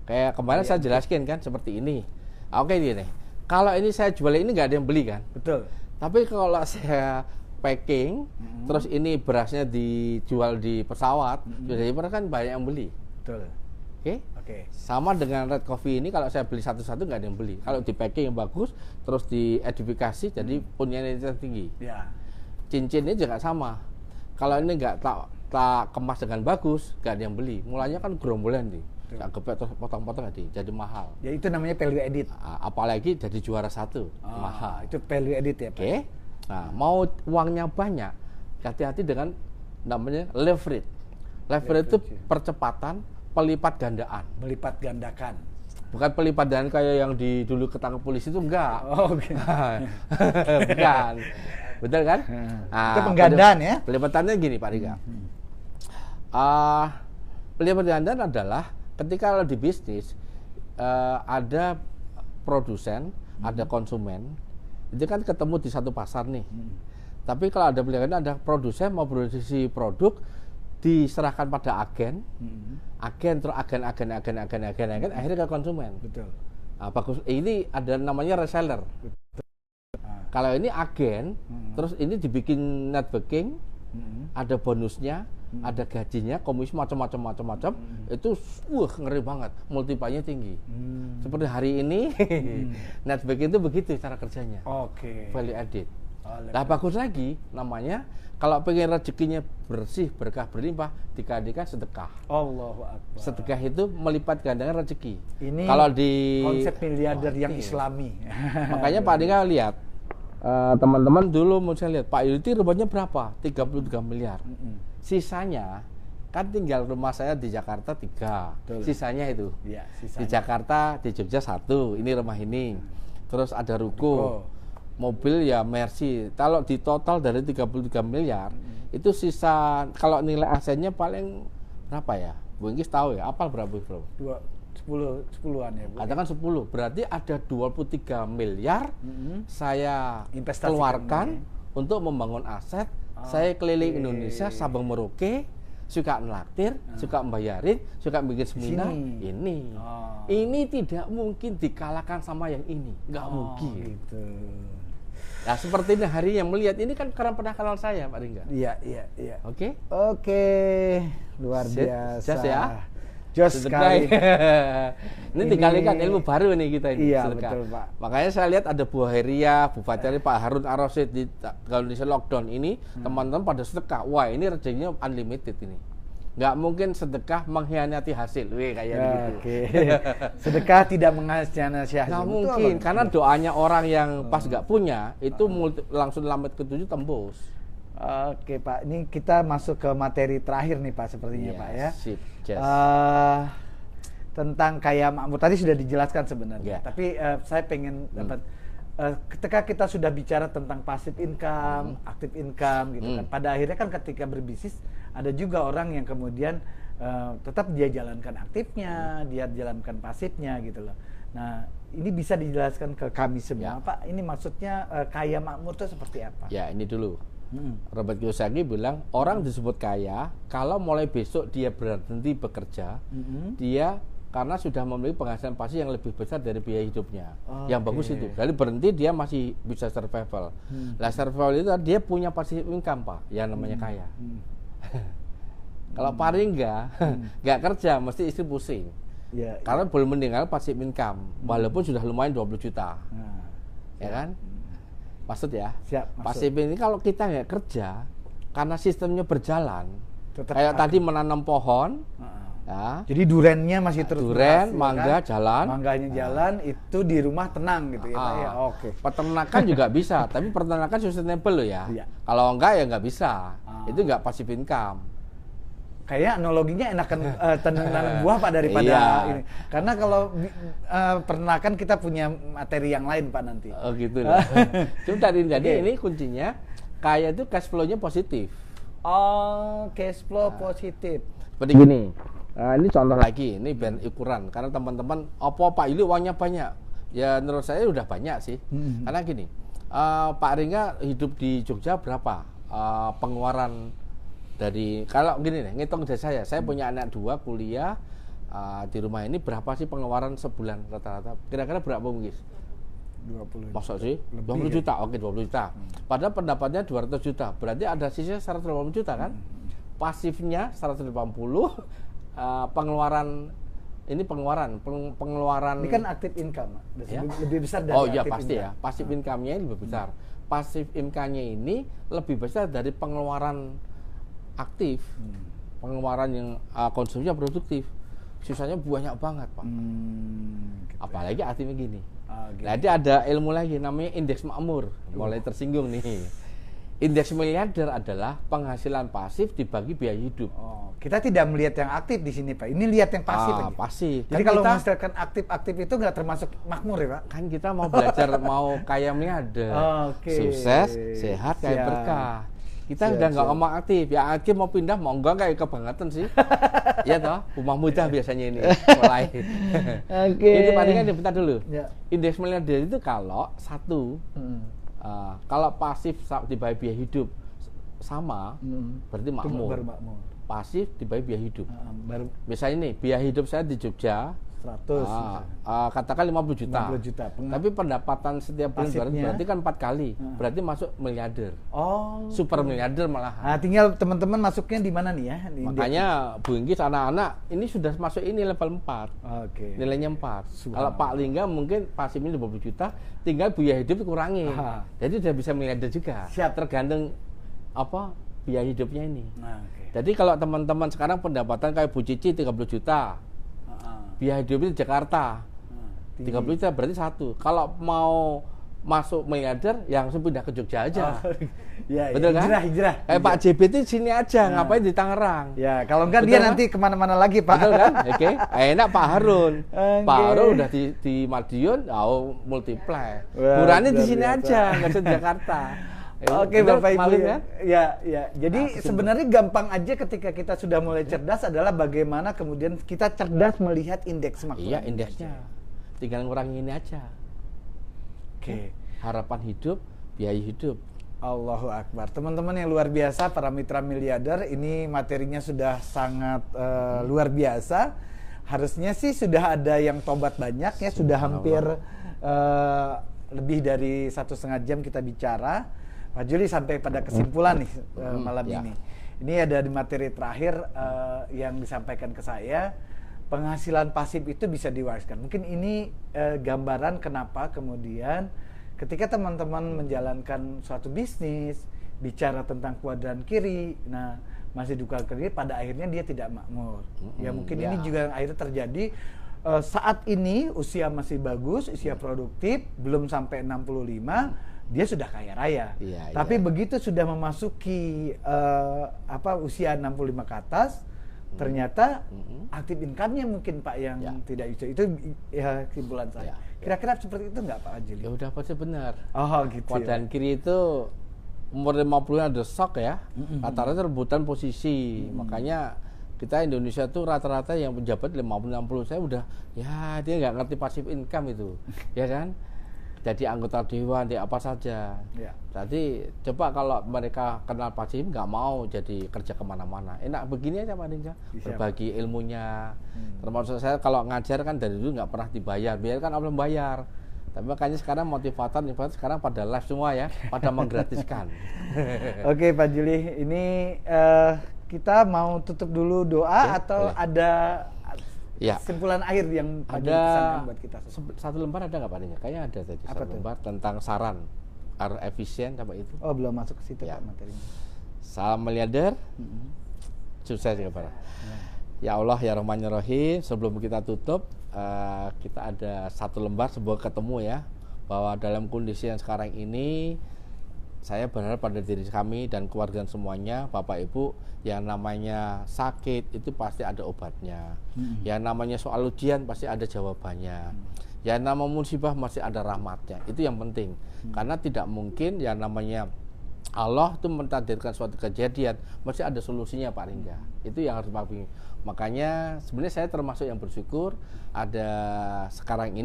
Kayak kemarin saya jelaskan kan seperti ini. Oke gini. Kalau ini saya jual ini nggak ada yang beli kan? Betul. Tapi kalau saya packing, terus ini berasnya dijual di pesawat, jadi kan banyak yang beli. Betul. Oke. Sama dengan red coffee ini, kalau saya beli satu-satu nggak ada yang beli. Kalau di packing yang bagus, terus diedifikasi, jadi punya nilai tinggi. Cincinnya juga sama. Kalau ini nggak tak kemas dengan bagus, nggak ada yang beli. Mulanya kan gerombolan nih. Nggak gepet terus potong-potong jadi mahal. Ya itu namanya value added. Apalagi jadi juara 1, mahal. Itu value added ya Pak. Nah mau uangnya banyak, hati-hati dengan namanya leverage. Leverage itu percepatan pelipat gandaan. Melipat gandakan. Bukan pelipat gandaan kayak yang dulu ketangkep polisi itu enggak. Bukan. Betul kan? Itu penggandaan ya? Pelipatannya gini Pak Ringga. Pelipat gandaan adalah ketika kalau di bisnis ada produsen, ada konsumen, itu kan ketemu di satu pasar nih. Tapi kalau ada pelipat gandaan, ada produsen mau produksi produk diserahkan pada agen, terus agen, akhirnya ke konsumen. Betul. Nah, bagus. Ini ada namanya reseller. Kalau ini agen, terus ini dibikin networking, ada bonusnya, ada gajinya, komisi macam-macam, itu ngeri banget, multiply-nya tinggi. Seperti hari ini, networking itu begitu cara kerjanya. Value added. Nah bagus lagi, namanya kalau pengen rezekinya bersih, berkah, berlimpah, dikadikan sedekah. Allahu Akbar. Sedekah itu melipat gandakan rezeki. Ini kalau di konsep miliarder yang Islami. Makanya Pak Ringga lihat. Teman-teman dulu mau saya lihat Pak Yudi rumahnya berapa? 33 miliar. Sisanya kan tinggal rumah saya di Jakarta 3. Sisanya itu. Di Jakarta, di Jogja 1. Ini rumah ini. Terus ada ruko. Mobil ya Mercy. Kalau di total dari 33 miliar, itu sisa kalau nilai asetnya paling berapa ya? Bu Inggris tahu ya? Apa berapa, Bro? 10-an ya, Bu. Katakan 10, berarti ada 23 miliar saya keluarkan untuk membangun aset. Saya keliling Indonesia, Sabang Merauke, suka nelaktir, suka membayarin, suka bikin seminar. Ini tidak mungkin dikalahkan sama yang ini, nggak mungkin. Gitu. Nah seperti ini hari yang melihat ini kan karena pernah kenal saya Pak Ringga. Iya. Oke, luar biasa. Just ya. Jos sekali. Ini dikalikan ilmu baru nih kita ini. Iya sedekah. betul Pak. Makanya saya lihat ada Bu Heria, Bu Fatari, Pak Harun Ar-Rasyid di Indonesia lockdown ini teman-teman pada sedekah. Wah ini rezekinya unlimited ini. Nggak mungkin sedekah mengkhianati hasil. Kayak gitu. Sedekah tidak mengkhianati hasil. Nggak mungkin karena doanya orang yang pas nggak punya itu langsung lambat ke-7 tembus. Oke Pak, ini kita masuk ke materi terakhir nih Pak sepertinya Pak ya. Sip, tentang kaya makmur tadi sudah dijelaskan sebenarnya. Tapi saya pengen dapat ketika kita sudah bicara tentang passive income, active income gitu kan. Pada akhirnya kan ketika berbisnis ada juga orang yang kemudian tetap dia jalankan aktifnya, dia jalankan pasifnya gitu loh. Nah, ini bisa dijelaskan ke kami semua, Pak. Ini maksudnya kaya makmur itu seperti apa? Ya, ini dulu. Robert Kiyosaki bilang orang disebut kaya kalau mulai besok dia berhenti bekerja, dia karena sudah memiliki penghasilan pasif yang lebih besar dari biaya hidupnya. Yang bagus itu. Jadi berhenti dia masih bisa survival. Lah survival itu dia punya passive income, Pak, yang namanya kaya. Kalau Pak Ringga nggak kerja mesti istri pusing. Karena belum meninggal passive income walaupun sudah lumayan 20 juta. Ya kan? Maksud ya? Passive ini kalau kita nggak kerja karena sistemnya berjalan. Kayak tadi menanam pohon. Ya. Jadi durennya masih terus duren, mangga kan? Jalan, mangganya jalan itu di rumah tenang gitu ya. Ya, oke. Peternakan juga bisa, tapi peternakan sustainable loh ya. Kalau enggak ya nggak bisa. Itu nggak passive income. Kayak analoginya enakan tanam buah Pak daripada ini. Karena kalau peternakan kita punya materi yang lain Pak nanti. Oh gitu loh. Cuma tadi jadi ini kuncinya kaya itu cash flow-nya positif. Oh, cash flow positif. Seperti gini. Nah, ini contoh lagi, ini band ukuran. Karena teman-teman, Pak ini uangnya banyak. Ya menurut saya udah banyak sih. Karena gini, Pak Ringga hidup di Jogja berapa? Pengeluaran dari, kalau gini nih, ngitung dari saya punya anak 2 kuliah di rumah ini berapa sih pengeluaran sebulan rata-rata? Kira-kira berapa mungkin? 20. Maksud sih? 20 juta, oke 20 juta. Padahal pendapatnya 200 juta, berarti ada sisa 180 juta kan? Pasifnya 180, pengeluaran ini pengeluaran ini kan aktif income lebih besar dari iya pasti income. Ya pasif income-nya ini lebih besar. Pasif income-nya ini lebih besar dari pengeluaran aktif, pengeluaran yang konsumsinya produktif. Sisanya banyak banget Pak. Apalagi aktifnya gini. Jadi ada ilmu lagi namanya indeks makmur. Mulai tersinggung nih. Indeks miliarder adalah penghasilan pasif dibagi biaya hidup. Kita tidak melihat yang aktif di sini Pak. Ini lihat yang pasif aja. Pasif. Jadi kan kalau misalkan aktif itu nggak termasuk makmur ya Pak? Kan kita mau belajar mau kaya miliarder. Sukses, sehat, kaya berkah. Kita udah nggak ngomong aktif. Ya aktif mau pindah mau enggak kayak kebangetan sih. Iya toh, rumah mudah biasanya ini mulai. Ini paling kan bentar dulu. Indeks miliarder itu kalau satu kalau pasif dibagi biaya hidup sama, berarti makmur. Pasif dibagi biaya hidup. Misalnya ini biaya hidup saya di Jogja 100. Katakan 50 juta. Tapi pendapatan setiap bulan berarti kan 4 kali. Berarti masuk miliarder. Super miliarder malahan. Nah, tinggal teman-teman masuknya di mana nih ya? Makanya Bu Inggis anak-anak ini sudah masuk ini level 4. Nilainya 4. Kalau Pak Ringga mungkin pasifnya 50 juta, tinggal biaya hidup dikurangi. Jadi sudah bisa miliarder juga. Tergantung apa biaya hidupnya ini. Jadi kalau teman-teman sekarang pendapatan kayak Bu Cici 30 juta. Biaya hidupnya di Jakarta 30 juta berarti 1. Kalau mau masuk miliarder yang langsung pindah ke Jogja aja. Betul kan? Hijrah. Pak JB itu sini aja, ngapain di Tangerang? Ya, kalau enggak dia nanti kemana-mana lagi Pak. Betul kan? Oke. Enak Pak Harun. Pak Harun udah di Madiun, multiply. Burani di sini aja, nggak usah di Jakarta. Oke Bapak Ibu ya. Ya. Jadi sebenarnya gampang aja ketika kita sudah mulai cerdas adalah bagaimana kemudian kita cerdas melihat indeks makmur. Iya, indeksnya. Tinggal ngurangin ini aja. Oke. Harapan hidup, biaya hidup. Allahu Akbar. Teman-teman yang luar biasa, para mitra miliarder, ini materinya sudah sangat luar biasa. Harusnya sih sudah ada yang tobat banyak ya, sudah hampir lebih dari 1,5 jam kita bicara. Pak Juli sampai pada kesimpulan nih malam ini. Ini ada di materi terakhir yang disampaikan ke saya. Penghasilan pasif itu bisa diwariskan. Mungkin ini gambaran kenapa kemudian ketika teman-teman menjalankan suatu bisnis, bicara tentang kuadran kiri, nah masih duka kiri, pada akhirnya dia tidak makmur. Ya mungkin ini juga yang akhirnya terjadi saat ini usia masih bagus, usia produktif, belum sampai 65. Dia sudah kaya raya, tapi begitu sudah memasuki usia 65 ke atas, Ternyata aktif income-nya mungkin Pak yang Ya. tidak bisa. Itu ya kesimpulan saya. Ya. Kira-kira seperti itu nggak Pak Ajili? Ya udah pasti benar. Oh gitu ya. Kuadran kiri itu umur 50-an ada shock ya. Rata-rata rebutan posisi. Makanya kita Indonesia tuh rata-rata yang pejabat 50-60 saya udah ya dia nggak ngerti passive income itu. Ya kan? Jadi anggota dewan, di apa saja. Ya. Jadi coba kalau mereka kenal passive nggak mau jadi kerja kemana-mana. Enak begini aja Pak Dinja. Bisa, Berbagi ilmunya. Termasuk saya kalau ngajar kan dari dulu nggak pernah dibayar. Biar kan Allah membayar. Tapi makanya sekarang motivator sekarang pada live semua ya, pada menggratiskan. Oke Pak Juli, ini kita mau tutup dulu doa atau boleh. ada Ya. kesimpulan akhir yang Pak Juli Ada pesankan buat kita? satu lembar ada nggak Pak Dinja? Kayaknya ada tadi Apa satu tuh? lembar tentang saran efisien apa itu. Oh belum masuk ke situ Ya. Pak materinya. Salam miliarder. Sukses ya Pak. Ya Allah ya Rahman ya Rahim, sebelum kita tutup kita ada satu lembar sebuah ketemu ya, bahwa dalam kondisi yang sekarang ini saya berharap pada diri kami dan keluarga semuanya, Bapak Ibu, yang namanya sakit itu pasti ada obatnya. Yang namanya soal ujian pasti ada jawabannya. Yang namanya musibah masih ada rahmatnya. Itu yang penting. Karena tidak mungkin yang namanya Allah itu mentakdirkan suatu kejadian, mesti ada solusinya Pak Ringga. Itu yang harus Pak. Makanya sebenarnya saya termasuk yang bersyukur ada sekarang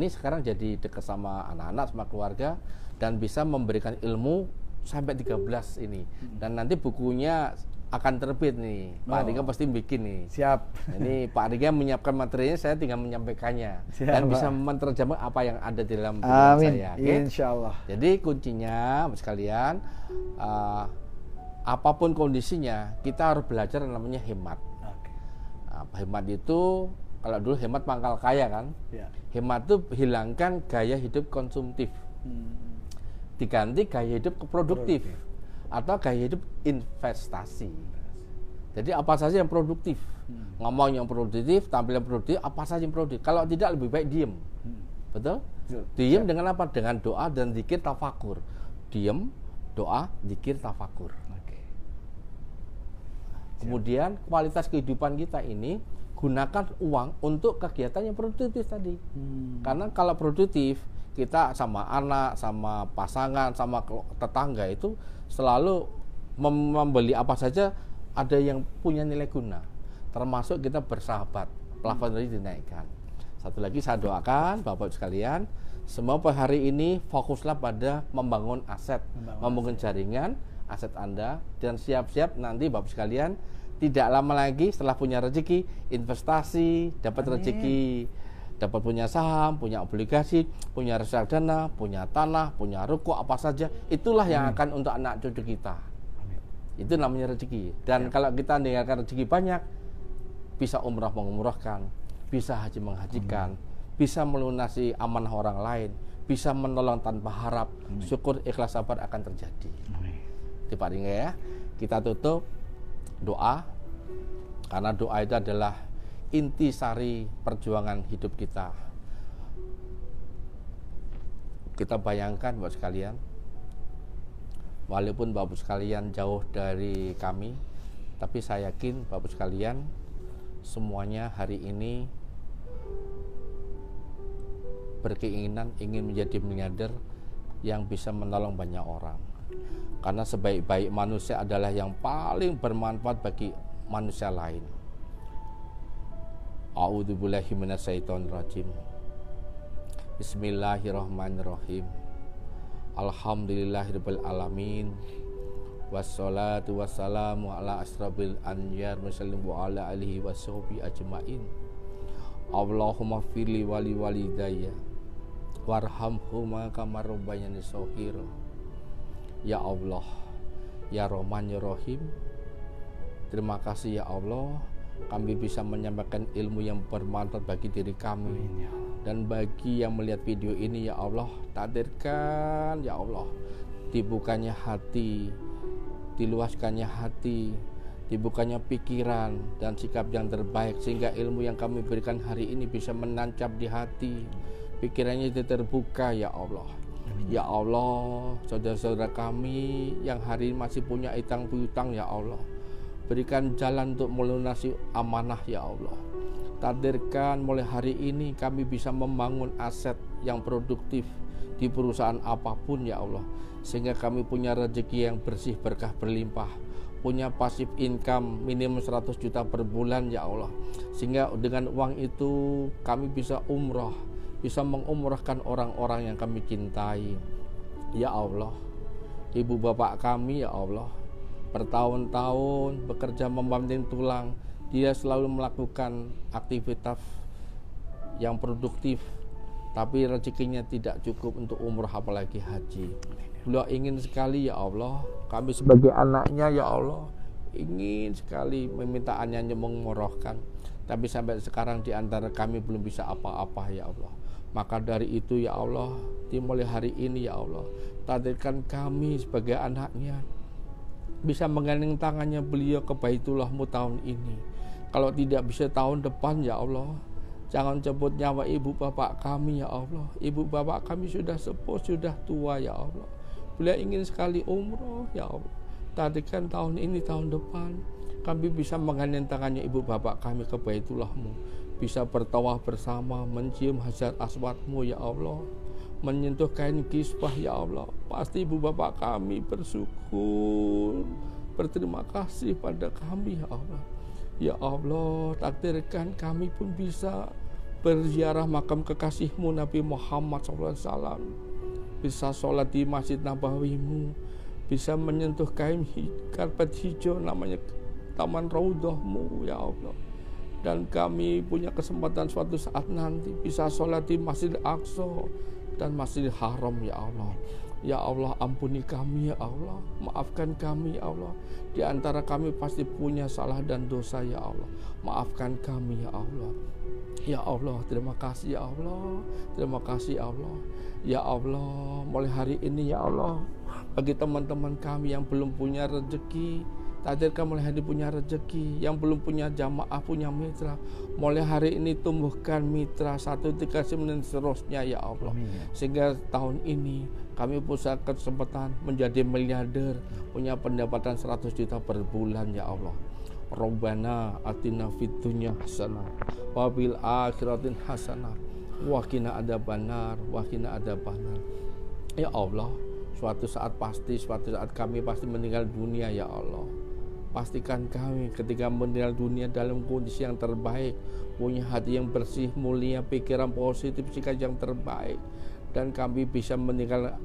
jadi dekat sama anak-anak, sama keluarga, dan bisa memberikan ilmu sampai 13 ini. Dan nanti bukunya akan terbit nih. Pak Ringga pasti bikin nih. Siap. Ini Pak Ringga menyiapkan materinya, saya tinggal menyampaikannya. Siap, dan Pak. bisa menerjemah apa yang ada di dalam pikiran Amin. saya. Oke? Insya Allah. Jadi kuncinya sekalian, apapun kondisinya kita harus belajar yang namanya hemat. Oke. Hemat itu kalau dulu hemat pangkal kaya kan. Ya. Hemat itu hilangkan gaya hidup konsumtif, diganti gaya hidup produktif atau gaya hidup investasi. Jadi apa saja yang produktif, ngomong yang produktif, tampil yang produktif, apa saja yang produktif. Kalau tidak lebih baik diem, betul? Betul. Diem dengan apa? Dengan doa dan zikir tafakur. Diem, doa, zikir tafakur. Oke. Kemudian kualitas kehidupan kita ini gunakan uang untuk kegiatan yang produktif tadi. Karena kalau produktif kita sama anak, sama pasangan, sama tetangga itu selalu membeli apa saja ada yang punya nilai guna. Termasuk kita bersahabat, plafon tadi dinaikkan. Satu lagi saya doakan Bapak sekalian, semoga hari ini fokuslah pada membangun aset, membangun jaringan aset Anda, dan siap-siap nanti Bapak sekalian tidak lama lagi setelah punya rezeki investasi, dapat rezeki, dapat punya saham, punya obligasi, punya reksadana, punya tanah, punya ruko, apa saja, itulah yang akan untuk anak cucu kita. Itu namanya rezeki. Dan kalau kita mendengarkan rezeki banyak, bisa umrah mengumrahkan, bisa haji menghajikan, bisa melunasi amanah orang lain, bisa menolong tanpa harap. Syukur ikhlas sabar akan terjadi. Di Pak Ringga ya, kita tutup doa, karena doa itu adalah intisari perjuangan hidup kita. Kita bayangkan Bapak sekalian, walaupun Bapak sekalian jauh dari kami, tapi saya yakin Bapak sekalian semuanya hari ini berkeinginan ingin menjadi miliarder yang bisa menolong banyak orang. Karena sebaik-baik manusia adalah yang paling bermanfaat bagi manusia lain. A'udzubillahi minasyaitonirrajim. Bismillahirrahmanirrahim. Alhamdulillahirabbil alamin. Wassalatu wassalamu ala asrofil anbiya'i mursalin wa ala alihi washabihi ajmain. Allahumma firli wali walidayya warhamhuma kama rabbayani shaghira. Ya Allah, ya Rahman ya Rahim, terima kasih ya Allah, kami bisa menyampaikan ilmu yang bermanfaat bagi diri kami. Dan bagi yang melihat video ini ya Allah, takdirkan ya Allah, dibukanya hati, diluaskannya hati, dibukanya pikiran dan sikap yang terbaik, sehingga ilmu yang kami berikan hari ini bisa menancap di hati, pikirannya itu terbuka ya Allah. Ya Allah, saudara-saudara kami yang hari ini masih punya utang piutang ya Allah, berikan jalan untuk melunasi amanah ya Allah. Takdirkan mulai hari ini kami bisa membangun aset yang produktif di perusahaan apapun ya Allah, sehingga kami punya rezeki yang bersih, berkah, berlimpah, punya pasif income minimum 100 juta per bulan ya Allah, sehingga dengan uang itu kami bisa umroh, bisa mengumrahkan orang-orang yang kami cintai ya Allah. Ibu bapak kami ya Allah, bertahun-tahun bekerja membanting tulang, dia selalu melakukan aktivitas yang produktif, tapi rezekinya tidak cukup untuk umroh apalagi haji. Beliau ingin sekali ya Allah, kami sebagai anaknya ya Allah ingin sekali meminta anaknya mengumrohkan, tapi sampai sekarang di antara kami belum bisa apa-apa ya Allah. Maka dari itu ya Allah, dimulai hari ini ya Allah, takdirkan kami sebagai anaknya bisa menggandeng tangannya beliau ke Baitullahmu tahun ini. Kalau tidak bisa tahun depan ya Allah, jangan cabut nyawa ibu bapak kami ya Allah. Ibu bapak kami sudah sepuh, sudah tua ya Allah. Beliau ingin sekali umroh ya Allah. Takdirkan tahun ini, tahun depan kami bisa menggandeng tangannya ibu bapak kami ke Baitullahmu, bisa bertawaf bersama, mencium hajar aswadmu ya Allah, menyentuh kain kiswah ya Allah. Pasti ibu bapak kami bersyukur, berterima kasih pada kami ya Allah. Ya Allah, takdirkan kami pun bisa berziarah makam kekasihmu Nabi Muhammad SAW, bisa sholat di Masjid Nabawimu, bisa menyentuh kain karpet hijau namanya Taman Raudhahmu ya Allah. Dan kami punya kesempatan suatu saat nanti bisa sholat di Masjid Aqsa dan Masjidil Haram ya Allah. Ya Allah, ampuni kami ya Allah, maafkan kami ya Allah. Di antara kami pasti punya salah dan dosa ya Allah, maafkan kami ya Allah. Ya Allah, terima kasih ya Allah, terima kasih ya Allah. Ya Allah, mulai hari ini ya Allah, bagi teman-teman kami yang belum punya rezeki, takdirkan mulai hari ini punya rezeki, yang belum punya jamaah, punya mitra, mulai hari ini tumbuhkan mitra 1, 3, 9 seterusnya ya Allah. Sehingga tahun ini kami punya kesempatan menjadi miliarder, punya pendapatan 100 juta per bulan ya Allah. Rabbana atina fid dunya hasanah wa bil akhiratin hasanah wa qina adzabannar wa qina adzabannar. Ya Allah, suatu saat kami pasti meninggal dunia ya Allah. Pastikan kami ketika meninggal dunia dalam kondisi yang terbaik, punya hati yang bersih, mulia, pikiran positif, sikap yang terbaik, dan kami bisa meninggal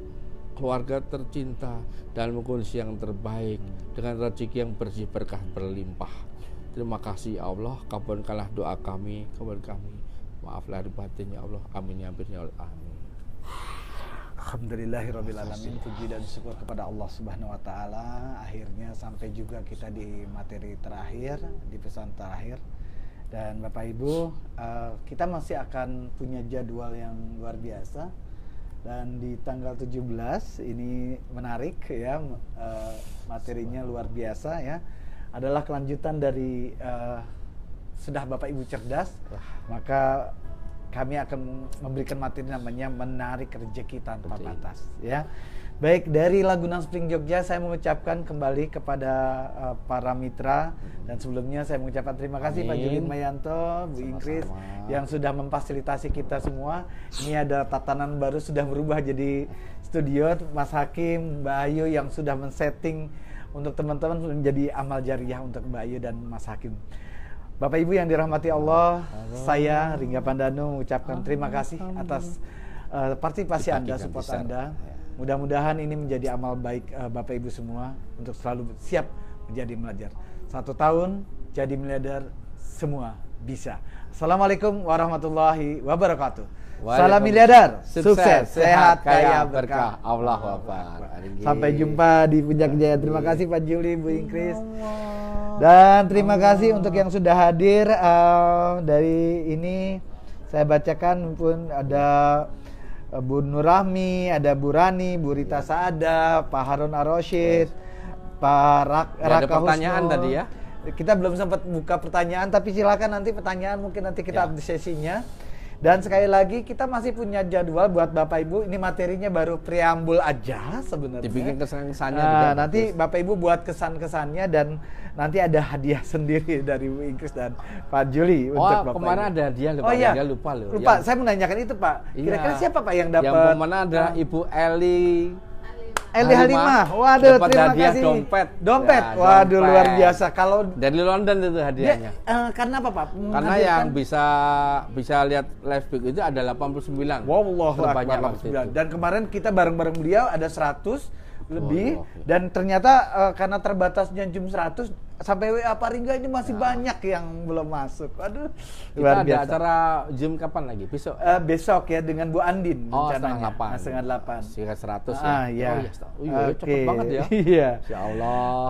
keluarga tercinta dalam kondisi yang terbaik dengan rezeki yang bersih, berkah, berlimpah. Terima kasih ya Allah, kabulkanlah doa kami, maaf lahir batin ya Allah, amin ya rabbal alamin. Alhamdulillahirabbil alamin, puji dan syukur kepada Allah Subhanahu wa taala. Akhirnya sampai juga kita di materi terakhir, di pesan terakhir. Dan Bapak Ibu, kita masih akan punya jadwal yang luar biasa. Dan di tanggal 17 ini menarik ya, materinya luar biasa ya. Adalah kelanjutan dari sudah Bapak Ibu cerdas, maka kami akan memberikan materi namanya menarik rezeki tanpa batas ya. Baik, dari Lagunan Spring Jogja saya mengucapkan kembali kepada para mitra, dan sebelumnya saya mengucapkan terima kasih Pak Julid Mayanto, Bu Ingkris yang sudah memfasilitasi kita semua. Ini ada tatanan baru, sudah berubah jadi studio. Mas Hakim, Mbak Ayu yang sudah men-setting untuk teman-teman menjadi amal jariah untuk Mbak Ayu dan Mas Hakim. Bapak Ibu yang dirahmati Allah, saya Ringga Pandanu mengucapkan terima kasih atas partisipasi Anda, support Anda. Mudah-mudahan ini menjadi amal baik Bapak Ibu semua untuk selalu siap menjadi miliarder. 1 tahun jadi miliarder, semua bisa. Assalamualaikum warahmatullahi wabarakatuh. Salam miliarder, sukses, sehat, kaya, berkah. Allahu Akbar. Sampai jumpa di Puncak Jaya. Terima kasih Pak Juli, Bu Ingkris. Dan terima kasih untuk yang sudah hadir. Dari ini saya bacakan pun ada Bu Nurahmi, ada Bu Rani, Bu Rita Saada, Pak Harun Ar-Rasyid, Pak Raka pertanyaan Husno. tadi ya. Kita belum sempat buka pertanyaan, tapi silakan nanti pertanyaan mungkin nanti kita ada sesinya. Dan sekali lagi kita masih punya jadwal buat Bapak Ibu. Ini materinya baru preambul aja sebenarnya. Dibikin kesan-kesannya. Nanti Bapak Ibu buat kesan-kesannya dan nanti ada hadiah sendiri dari Bu Ingkris dan Pak Juli untuk Bapak kemarin Ibu. ada hadiah loh, Oh Pak. iya, Dia lupa loh. Lupa, saya menanyakan itu Pak. Kira-kira siapa Pak yang dapat? Yang pemenang adalah Ibu Eli Halimah. Waduh, dapat terima hadiah kasih. Dompet. Dompet. Ya, Waduh, dompet. luar biasa. Kalau dari London itu hadiahnya. karena apa Pak? Karena yang bisa lihat live speak itu ada 89. Wallahu terbanyak Akbar, waktu itu. Dan kemarin kita bareng-bareng beliau ada 100 lebih iya. dan ternyata karena terbatasnya jam 100 sampai WA Pak Ringga ini masih banyak yang belum masuk. Aduh, Kita luar ada biasa. acara Zoom kapan lagi? Besok. Besok ya dengan Bu Andin rencananya. 8. Setengah 8. Sekitar 100 ya. Iya. Oh iya, cepet banget ya. Iya. Ya Allah.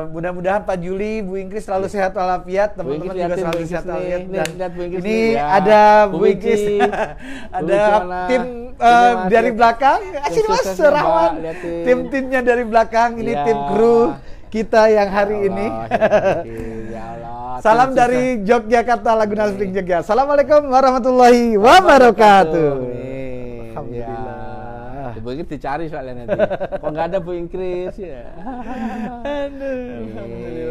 Mudah-mudahan Pak Juli, Bu Ingkris selalu sehat walafiat, teman-teman Ingkris juga liatin selalu Bu Ingkris sehat nih. walafiat. Nih, Dan lihat Bu Ingkris ini nih, ya. ada Bu Bu Ingkris, Wiki. ada Bu Wiki mana? tim Ini dari Mas. belakang. Sini Mas, suksesnya, Serawan. Mbak, liatin. Tim-timnya dari belakang, ini Iya. tim kru kita yang hari Ya ini. Allah, ya Allah. Salam Tim dari Yogyakarta, Laguna Spring Jogja. Assalamualaikum warahmatullahi wabarakatuh. Nih, Alhamdulillah. Ya. Bu Ingkris dicari soalnya nanti. Kok nggak ada Bu Ingkris ya? Aduh, alhamdulillah.